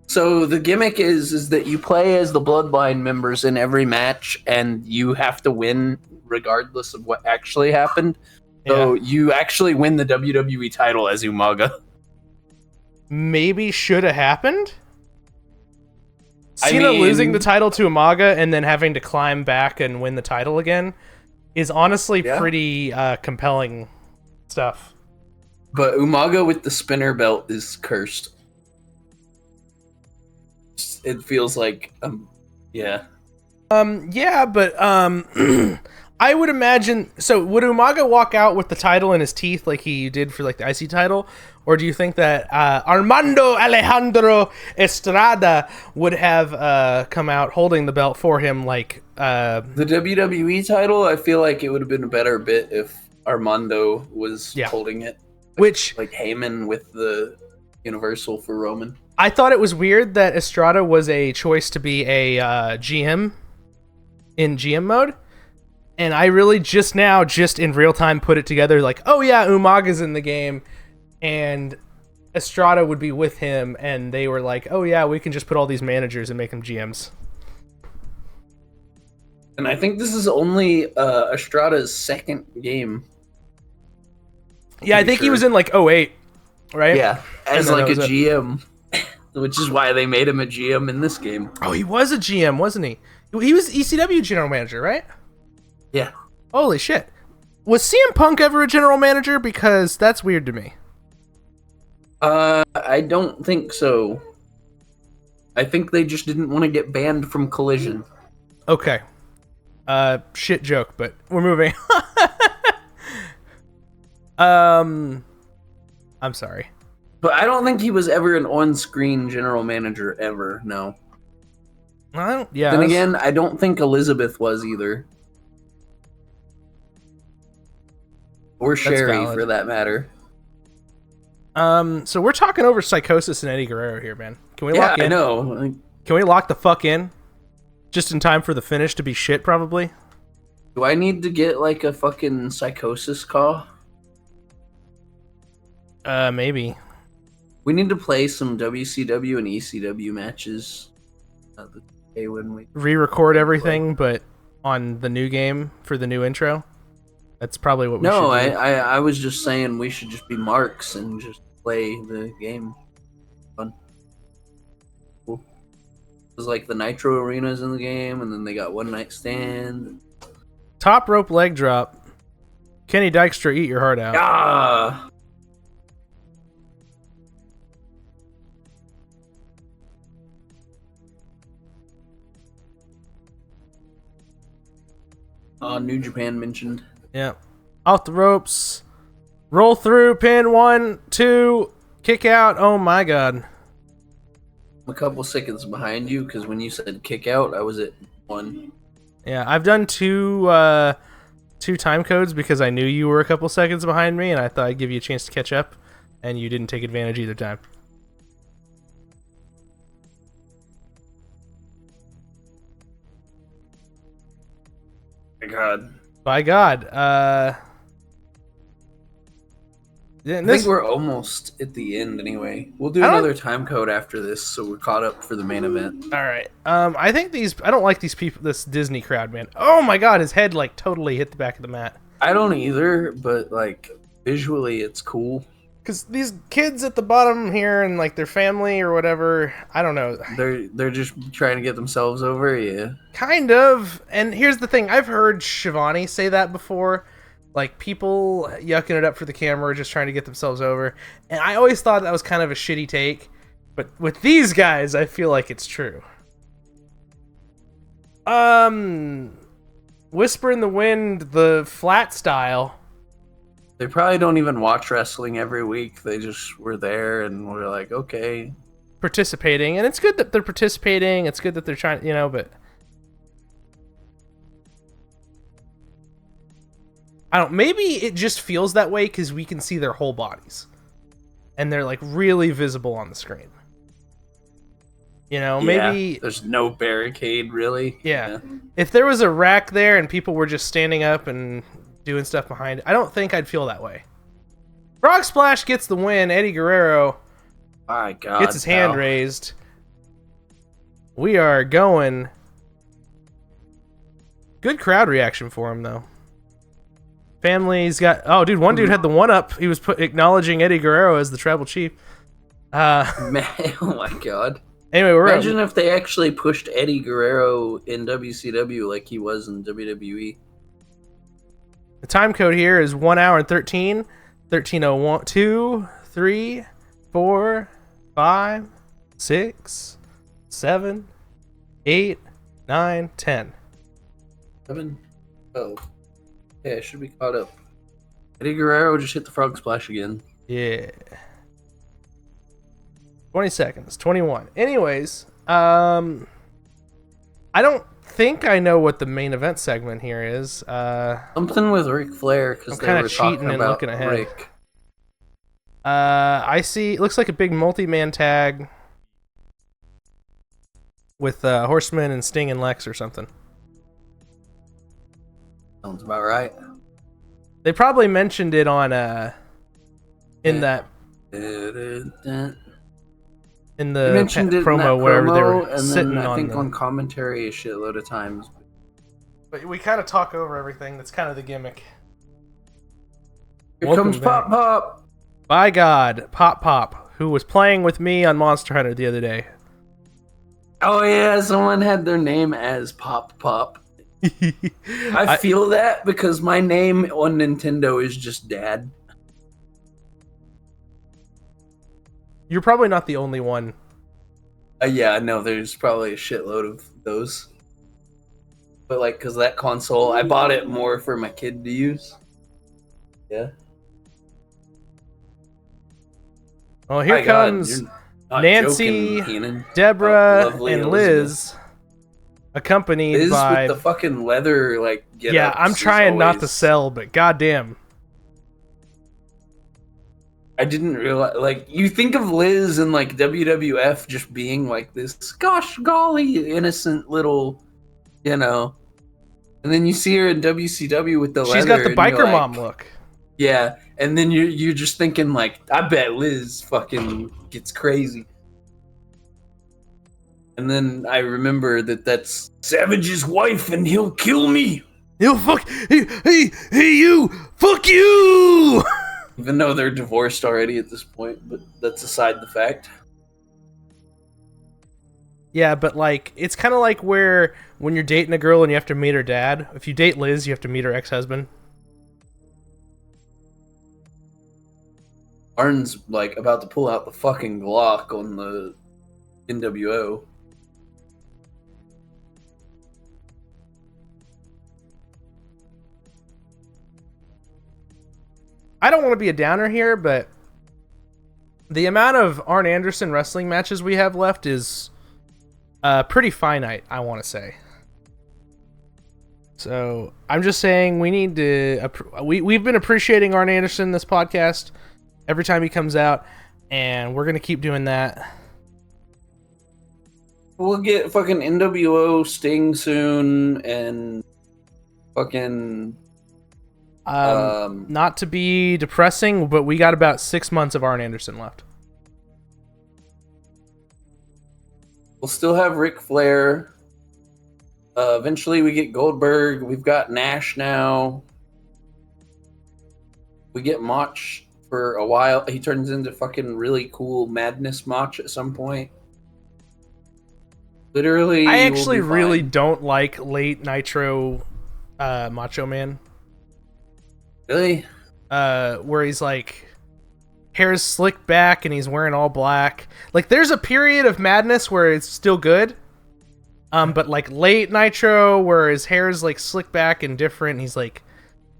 So the gimmick is that you play as the Bloodline members in every match, and you have to win regardless of what actually happened. So you actually win the WWE title as Umaga. Maybe should have happened. Cena losing the title to Umaga and then having to climb back and win the title again is honestly pretty compelling stuff. But Umaga with the spinner belt is cursed. It feels like, yeah, but I would imagine. So, would Umaga walk out with the title in his teeth like he did for like the IC title, or do you think that Armando Alejandro Estrada would have come out holding the belt for him like the WWE title? I feel like it would have been a better bit if Armando was holding it, which like Heyman with the Universal for Roman. I thought it was weird that Estrada was a choice to be a GM in GM mode. And I really just in real time put it together like, oh yeah, Umaga's in the game and Estrada would be with him. And they were like, oh yeah, we can just put all these managers and make them GMs. And I think this is only Estrada's second game. Yeah, I think he was in like 08, right? Yeah, as like a GM. which is why they made him a GM in this game. Oh, he was a GM, wasn't he? He was ECW general manager, right? Yeah. Holy shit. Was CM Punk ever a general manager? Because that's weird to me. I don't think so. I think they just didn't want to get banned from Collision. Okay. Shit joke, but we're moving. I'm sorry. But I don't think he was ever an on-screen general manager ever, no. Yeah. Then again, I don't think Elizabeth was either. Or Sherry, for that matter. So we're talking over Psychosis and Eddie Guerrero here, man. Can we lock in? I know. Can we lock the fuck in? Just in time for the finish to be shit, probably? Do I need to get, like, a fucking Psychosis call? Maybe. We need to play some WCW and ECW matches. When we re-record everything, but on the new game for the new intro. That's probably what we should do. No, I was just saying we should just be marks and just play the game. Fun. Cool. It was like the Nitro arenas in the game, and then they got One Night Stand. Top rope leg drop. Kenny Dykstra, eat your heart out. Ah! New Japan mentioned. Yeah. Off the ropes. Roll through. Pin 1, 2. Kick out. Oh my god. I'm a couple seconds behind you because when you said kick out, I was at 1. Yeah, I've done two time codes because I knew you were a couple seconds behind me, and I thought I'd give you a chance to catch up, and you didn't take advantage either time. By God. I think we're almost at the end anyway. We'll do another time code after this, so we're caught up for the main event. All right. I think I don't like these people, this Disney crowd, man. Oh my God, his head like totally hit the back of the mat. I don't either, but like visually it's cool. Because these kids at the bottom here and like their family or whatever, I don't know. They're just trying to get themselves over, yeah. Kind of. And here's the thing, I've heard Shivani say that before. Like people yucking it up for the camera, just trying to get themselves over. And I always thought that was kind of a shitty take. But with these guys, I feel like it's true. Whisper in the Wind, the flat style. They probably don't even watch wrestling every week. They just were there and were like, okay. Participating. And it's good that they're participating. It's good that they're trying, but... maybe it just feels that way because we can see their whole bodies. And they're like really visible on the screen. Maybe... there's no barricade, really. Yeah. If there was a rack there and people were just standing up and doing stuff behind it, I don't think I'd feel that way. Frog Splash gets the win. Eddie Guerrero gets his hand raised. We are going. Good crowd reaction for him, though. Family's got... Oh, dude, one dude had the one-up. He was acknowledging Eddie Guerrero as the tribal chief. Man, oh my God. Anyway, imagine if they actually pushed Eddie Guerrero in WCW like he was in WWE. The time code here is 1 hour and 13. 13:01, 2, 3, 4, 5, 6, 7, 8, 9, 10. 11, 12. Yeah, I should be caught up. Eddie Guerrero just hit the frog splash again. Yeah. 20 seconds. 21. Anyways, I don't think I know what the main event segment here is. Something with Ric Flair, because they were talking about looking ahead. Rick. I see. It looks like a big multi-man tag with Horseman and Sting and Lex or something. Sounds about right. They probably mentioned it on in that in the promo where they were sitting on. I think on commentary a shitload of times. But we kind of talk over everything. That's kind of the gimmick. Here comes Pop Pop. By God, Pop Pop. who was playing with me on Monster Hunter the other day. Oh yeah, someone had their name as Pop Pop. I feel that because my name on Nintendo is just Dad. You're probably not the only one. Yeah, no, there's probably a shitload of those. But like, cause that console, I bought it more for my kid to use. Yeah. Well, here comes Nancy, Deborah, and Liz, accompanied Liz by with the fucking leather yeah, I'm trying not to sell, but goddamn. I didn't realize, you think of Liz and WWF just being this, gosh golly, innocent little, and then you see her in WCW with the leather. She's got the biker mom look. Yeah, and then you're just thinking I bet Liz fucking gets crazy. And then I remember that's Savage's wife, and he'll kill me. He'll fuck. Hey, you! Fuck you! Even though they're divorced already at this point, but that's aside the fact. Yeah, but it's kind of like where when you're dating a girl and you have to meet her dad. If you date Liz, you have to meet her ex-husband. Arn's about to pull out the fucking Glock on the NWO. I don't want to be a downer here, but the amount of Arn Anderson wrestling matches we have left is pretty finite, I want to say. So I'm just saying we need to. We've been appreciating Arn Anderson this podcast every time he comes out, and we're gonna keep doing that. We'll get fucking NWO Sting soon, and fucking. Not to be depressing, but we got about 6 months of Arn Anderson left. We'll still have Ric Flair. Eventually we get Goldberg. We've got Nash now. We get Mach for a while. He turns into fucking really cool Madness Mach at some point. Literally, I actually really don't like late Nitro Macho Man. Really? Where he's hair's slicked back and he's wearing all black. There's a period of Madness where it's still good. But late Nitro where his hair's slicked back and different, he's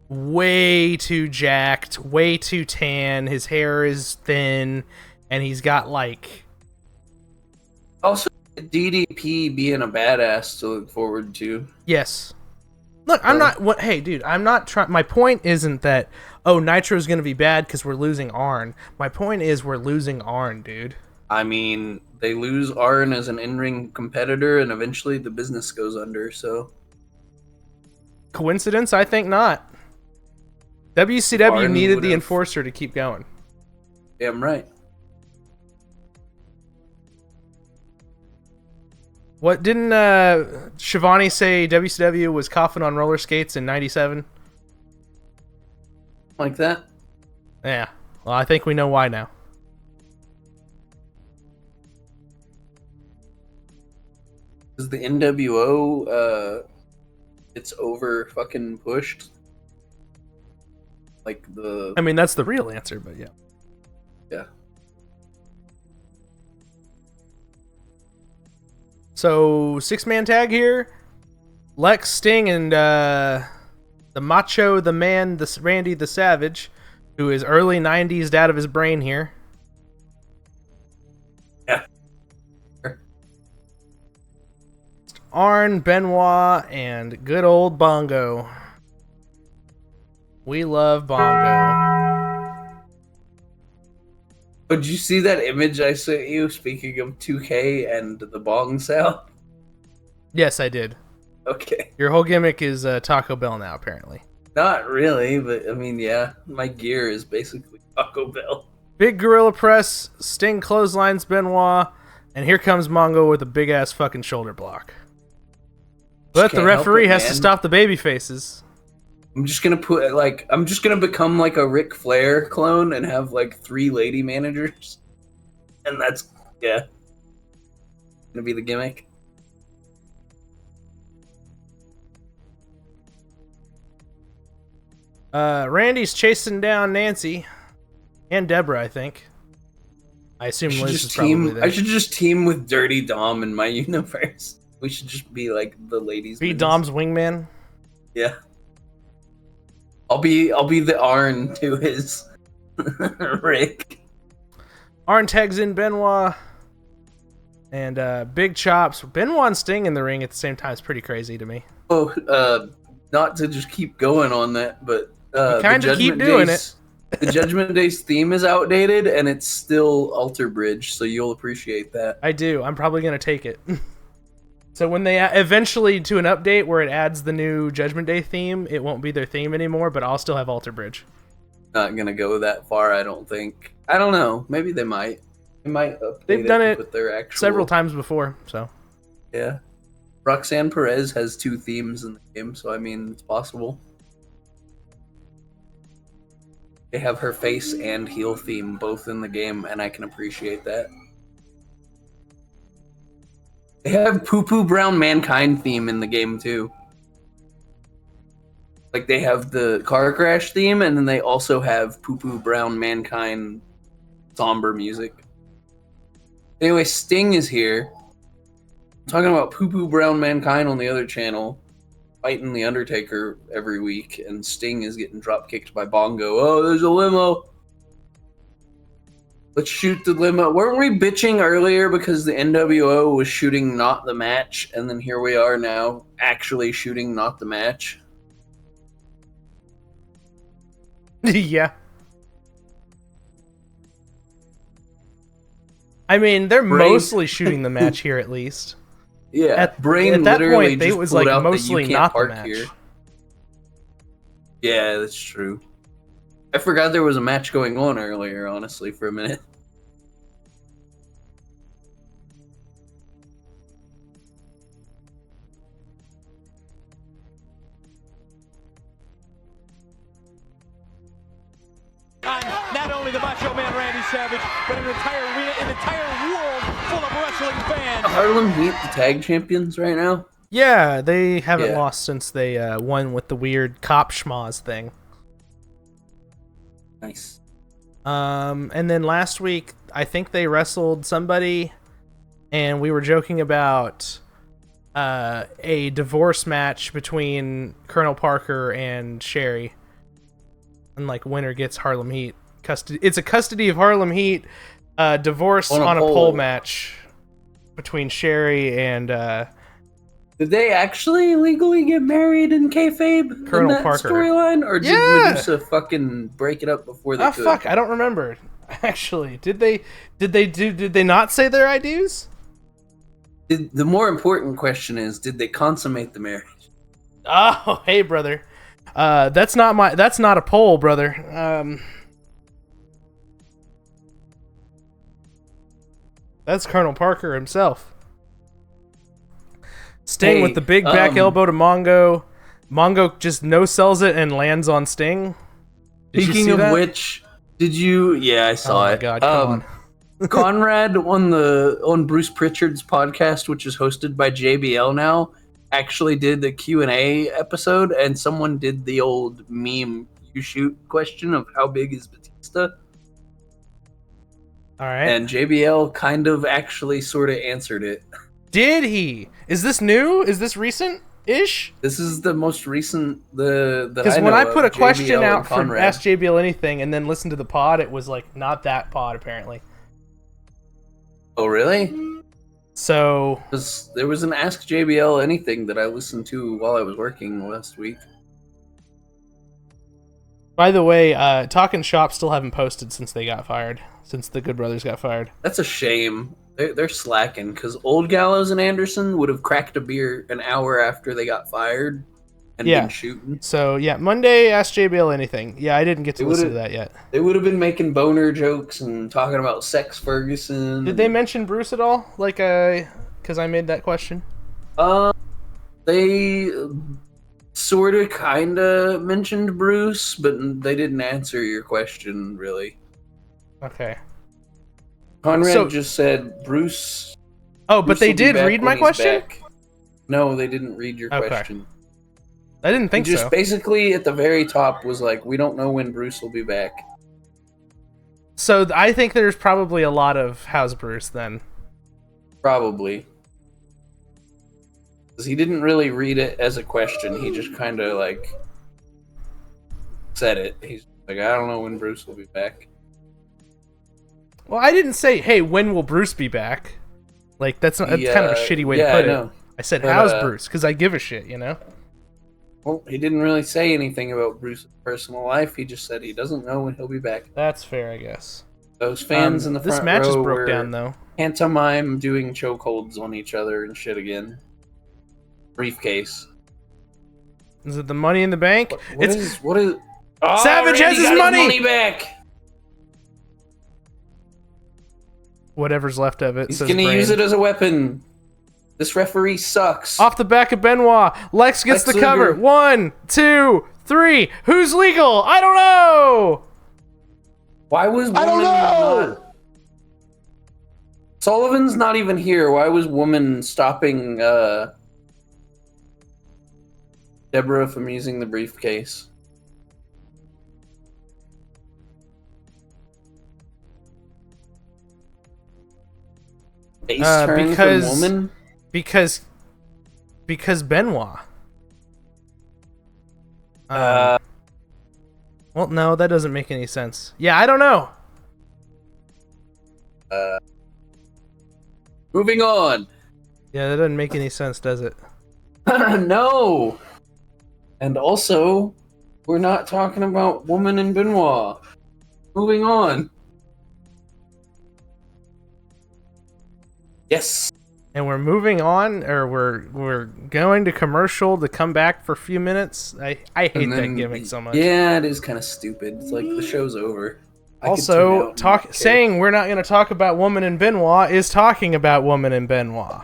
way too jacked, way too tan, his hair is thin, and he's got also DDP being a badass to look forward to. Yes. Look, I'm not. Hey, dude, I'm not trying. My point isn't that Nitro's gonna be bad because we're losing Arn. My point is we're losing Arn, dude. I mean, they lose Arn as an in-ring competitor, and eventually the business goes under. So, coincidence? I think not. WCW Arn needed the enforcer to keep going. Damn right. What didn't Shivani say? WCW was coughing on roller skates in '97. Like that? Yeah. Well, I think we know why now. Is the NWO it's over fucking pushed? I mean, that's the real answer, but yeah. Yeah. So 6-man tag here. Lex, Sting, and the Macho, the Man, the Randy, the Savage, who is early '90s out of his brain here. Yeah. Arn, Benoit, and good old Bongo. We love Bongo. Did you see that image I sent you? Speaking of 2K and the bong sound. Yes, I did. Okay. Your whole gimmick is Taco Bell now, apparently. Not really, but I mean, yeah, my gear is basically Taco Bell. Big gorilla press, Sting clotheslines Benoit, and here comes Mongo with a big ass fucking shoulder block. But the referee has to stop the baby faces. I'm just gonna I'm just gonna become a Ric Flair clone and have 3 lady managers. And that's, yeah, gonna be the gimmick. Randy's chasing down Nancy and Deborah, I think. I assume Liz is probably there. I should just team with Dirty Dom in my universe. We should just be like the ladies. Be Dom's wingman. Yeah. I'll be the Arn to his Rick. Arn tags in Benoit and Big Chops. Benoit and Sting in the ring at the same time is pretty crazy to me. Oh, not to just keep going on that, but kind of keep doing it. The Judgment Day's theme is outdated, and it's still Alter Bridge, so you'll appreciate that. I do. I'm probably gonna take it. So when they eventually do an update where it adds the new Judgment Day theme, it won't be their theme anymore, but I'll still have Alter Bridge. Not gonna go that far, I don't think. I don't know. Maybe they might. They might update. They've done it with their actual... several times before, so. Yeah. Roxanne Perez has 2 themes in the game, so I mean, it's possible. They have her face and heel theme both in the game, and I can appreciate that. They have Poo Poo Brown Mankind theme in the game, too. Like, they have the car crash theme, and then they also have Poo Poo Brown Mankind somber music. Anyway, Sting is here. I'm talking about Poo Poo Brown Mankind on the other channel, fighting The Undertaker every week, and Sting is getting drop-kicked by Bongo. Oh, there's a limo! Let's shoot the limo. Weren't we bitching earlier because the NWO was shooting not the match, and then here we are now actually shooting not the match? Yeah. I mean, they're mostly shooting the match here, at least. Yeah, at that point, it was like mostly not the match. Here. Yeah, that's true. I forgot there was a match going on earlier, honestly, for a minute. Not only the Macho Man Randy Savage, but an entire world full of wrestling fans. Harlem Heat the tag champions right now? Yeah, they haven't lost since they won with the weird cop schmoz thing. Nice. And then last week, I think they wrestled somebody, and we were joking about a divorce match between Colonel Parker and Sherry. And like, winner gets Harlem Heat. It's a custody of Harlem Heat divorce on a pole match between Sherry and... Did they actually legally get married in kayfabe Colonel in that Parker storyline, or did Medusa fucking break it up before they could? Fuck, I don't remember. Actually, did they not say their I do's? The more important question is, did they consummate the marriage? Oh, hey, brother. That's not a poll, brother. That's Colonel Parker himself. Sting with the big back elbow to Mongo. Mongo just no-sells it and lands on Sting. Speaking of which, did you... Yeah, I saw it. Oh my god, come on. Conrad on Bruce Pritchard's podcast, which is hosted by JBL now, actually did the Q&A episode, and someone did the old meme you shoot question of how big is Batista. All right. And JBL kind of actually sort of answered it. Did he? Is this new? Is this recent-ish? This is the most recent that Because when I put a question out for Ask JBL Anything and then listened to the pod, it was like not that pod apparently. Oh really? So there was an Ask JBL Anything that I listened to while I was working last week. By the way, Talkin' Shop still haven't posted since they got fired. Since the Good Brothers got fired. That's a shame. They're slacking, because Old Gallows and Anderson would have cracked a beer an hour after they got fired and been shooting. So, yeah, Monday, Ask JBL Anything. Yeah, I didn't get to listen to that yet. They would have been making boner jokes and talking about Sex Ferguson. Did they mention Bruce at all? Like, because I made that question? They sort of, kind of mentioned Bruce, but they didn't answer your question, really. Okay. Conrad just said Bruce. Oh, but they did read my question? Back. No, they didn't read your question. I didn't think so. Just basically at the very top was like, we don't know when Bruce will be back. So I think there's probably a lot of how's Bruce then. Probably. Because he didn't really read it as a question. He just kind of like said it. He's like, I don't know when Bruce will be back. Well, I didn't say, hey, when will Bruce be back? Like, that's kind of a shitty way to put it. I said, how's Bruce? Because I give a shit, you know? Well, he didn't really say anything about Bruce's personal life. He just said he doesn't know when he'll be back. That's fair, I guess. Those fans in the front row this match is broke down, though. Pantomime doing chokeholds on each other and shit again. Briefcase. Is it the Money in the Bank? What is... Oh, Savage has his money back! Whatever's left of it. He's gonna use it as a weapon. This referee sucks. Off the back of Benoit. Lex gets the cover. 1, 2, 3. Who's legal? I don't know! Why was I don't know! Sullivan's not even here. Why was Woman stopping Deborah from using the briefcase? Face turn from Woman? Because Benoit. Well, no, that doesn't make any sense. Yeah, I don't know. Moving on. Yeah, that doesn't make any sense, does it? No. And also, we're not talking about Woman and Benoit. Moving on. Yes. And we're moving on, or we're going to commercial to come back for a few minutes. I hate that gimmick so much. Yeah, it is kind of stupid. It's like the show's over. Also, saying we're not going to talk about Woman and Benoit is talking about Woman and Benoit.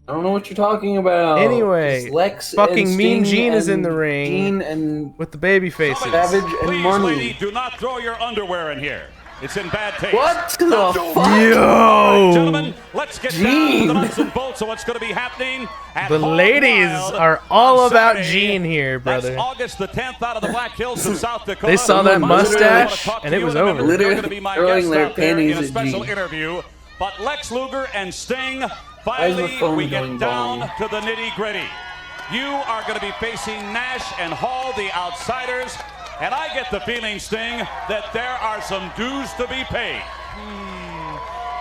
I don't know what you're talking about. Anyway, Lex fucking and Mean Sting Gene is in the and ring Gene and with the baby faces. Savage and Please, Money. lady, do not throw your underwear in here. It's in bad taste. What the fuck? Yo! Gentlemen, let's get down to the nuts and bolts of what's going to be happening at The Hog ladies Wild are all on about Saturday. Gene here, brother. That's August the 10th out of the Black Hills of South Dakota. They saw that mustache, and it was over. They're going to be my Literally guests throwing out there their in a panties at special Gene. interview. But Lex Luger and Sting, Why is my finally, phone we get going down bong? to the nitty-gritty. You are going to be facing Nash and Hall, the outsiders. And I get the feeling, Sting, that there are some dues to be paid.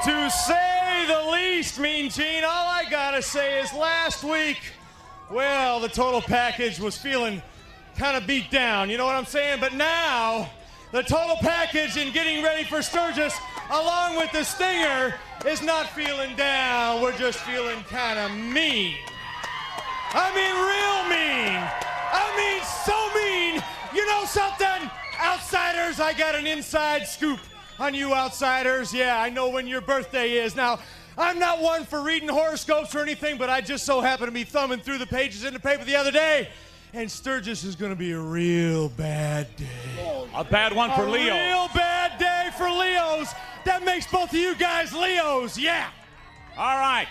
To say the least, Mean Gene, all I gotta say is last week, well, the total package was feeling kind of beat down, you know what I'm saying? But now, the total package in getting ready for Sturgis, along with the Stinger, is not feeling down. We're just feeling kind of mean. I mean, real mean. I mean, so mean. You know something? Outsiders, I got an inside scoop on you outsiders. Yeah, I know when your birthday is. Now, I'm not one for reading horoscopes or anything, but I just so happen to be thumbing through the pages in the paper the other day, and Sturgis is going to be a real bad day. A bad one for Leo. A real bad day for Leos. That makes both of you guys Leos, yeah. All right,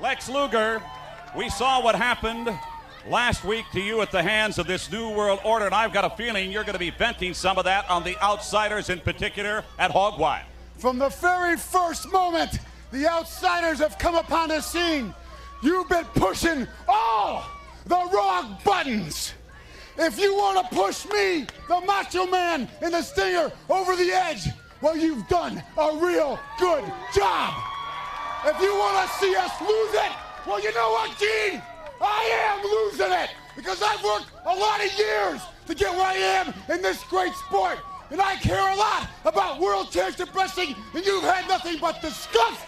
Lex Luger, we saw what happened last week to you at the hands of this New World Order, and I've got a feeling you're going to be venting some of that on the outsiders in particular at Hog Wild. From the very first moment the outsiders have come upon the scene, you've been pushing all the wrong buttons. If you want to push me, the Macho Man and the Stinger, over the edge, well, you've done a real good job. If you want to see us lose it, well, you know what, Gene? I am losing it because I've worked a lot of years to get where I am in this great sport. And I care a lot about World Championship Wrestling, and you've had nothing but disgust,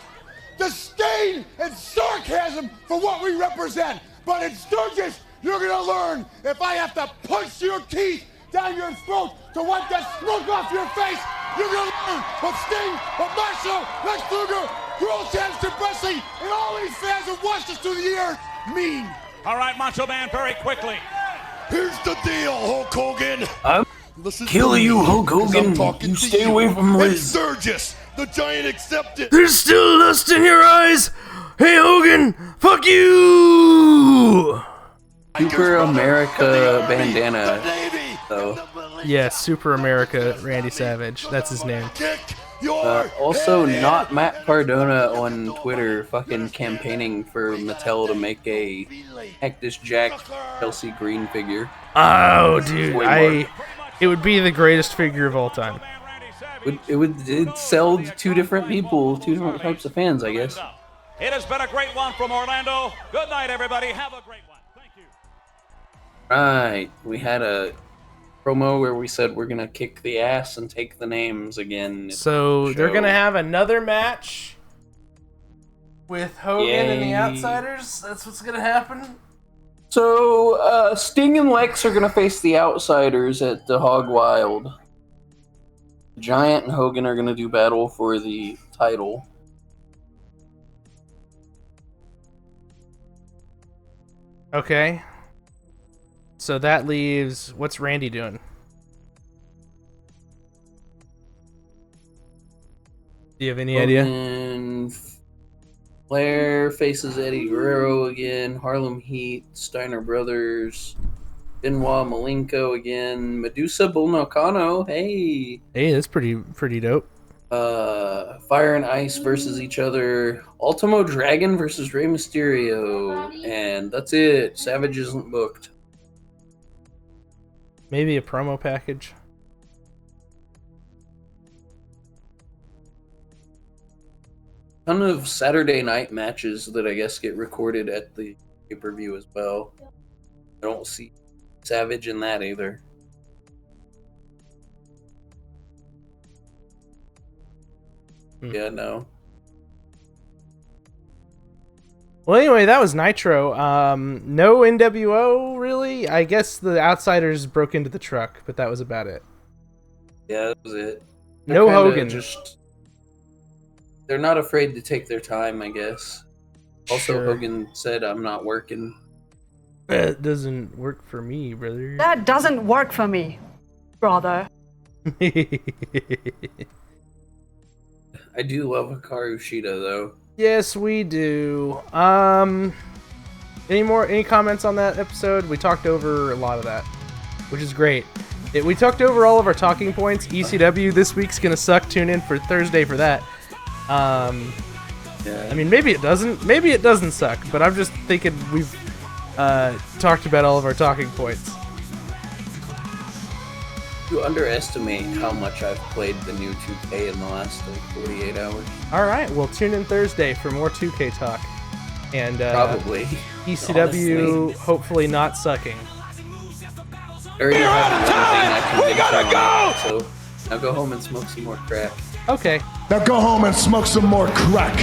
disdain, and sarcasm for what we represent. But in Sturgis, you're going to learn if I have to punch your teeth down your throat to wipe that smoke off your face, you're going to learn what Sting, what Marshall, Lex Luger, World Championship Wrestling, and all these fans have watched us through the years mean. All right, Macho Man, very quickly. Here's the deal, Hulk Hogan. I'm Listen killing to you, me, Hulk 'cause Hogan. I'm talking You to stay away from In Liz. Sturgis, The Giant accepted. There's still lust in your eyes. Hey Hogan, fuck you. Super America bandana, though. Yeah, Super America Randy Savage. That's his name. Also, not Matt Cardona on Twitter fucking campaigning for Mattel to make a Cactus Jack Chelsea Green figure. Oh, dude, it would be the greatest figure of all time. It'd sell to two different people, two different types of fans, I guess. It has been a great one from Orlando. Good night, everybody. Have a great one. Thank you. Right, we had a promo where we said we're gonna kick the ass and take the names again. So they're gonna have another match with Hogan and the Outsiders. That's what's gonna happen. So Sting and Lex are gonna face the Outsiders at the Hog Wild. Giant and Hogan are gonna do battle for the title. Okay. So that leaves... What's Randy doing? Do you have any idea? Flair faces Eddie Guerrero again. Harlem Heat, Steiner Brothers, Benoit Malenko again. Medusa Bull Nakano. Hey. Hey, that's pretty dope. Fire and Ice versus each other. Ultimo Dragon versus Rey Mysterio. And that's it. Savage isn't booked. Maybe a promo package. Ton of Saturday night matches that I guess get recorded at the pay-per-view as well. I don't see Savage in that either. Yeah, no. Well, anyway, that was Nitro. No NWO, really? I guess the Outsiders broke into the truck, but that was about it. Yeah, that was it. No Hogan. They're not afraid to take their time, I guess. Also, Sure. Hogan said, I'm not working. That doesn't work for me, brother. That doesn't work for me, brother. I do love Hikaru Shida, though. Yes, we do. Any comments on that episode? We talked over a lot of that, which is great. We talked over all of our talking points. ECW this week's gonna suck. Tune in for Thursday for that. Yeah. I mean, maybe it doesn't. Maybe it doesn't suck. But I'm just thinking we've talked about all of our talking points. You underestimate how much I've played the new 2K in the last 48 hours. All right, well, tune in Thursday for more 2K talk. And Probably. ECW Honestly. hopefully not sucking. I already have one thing I can go! So now go home and smoke some more crack. Okay. Now go home and smoke some more crack.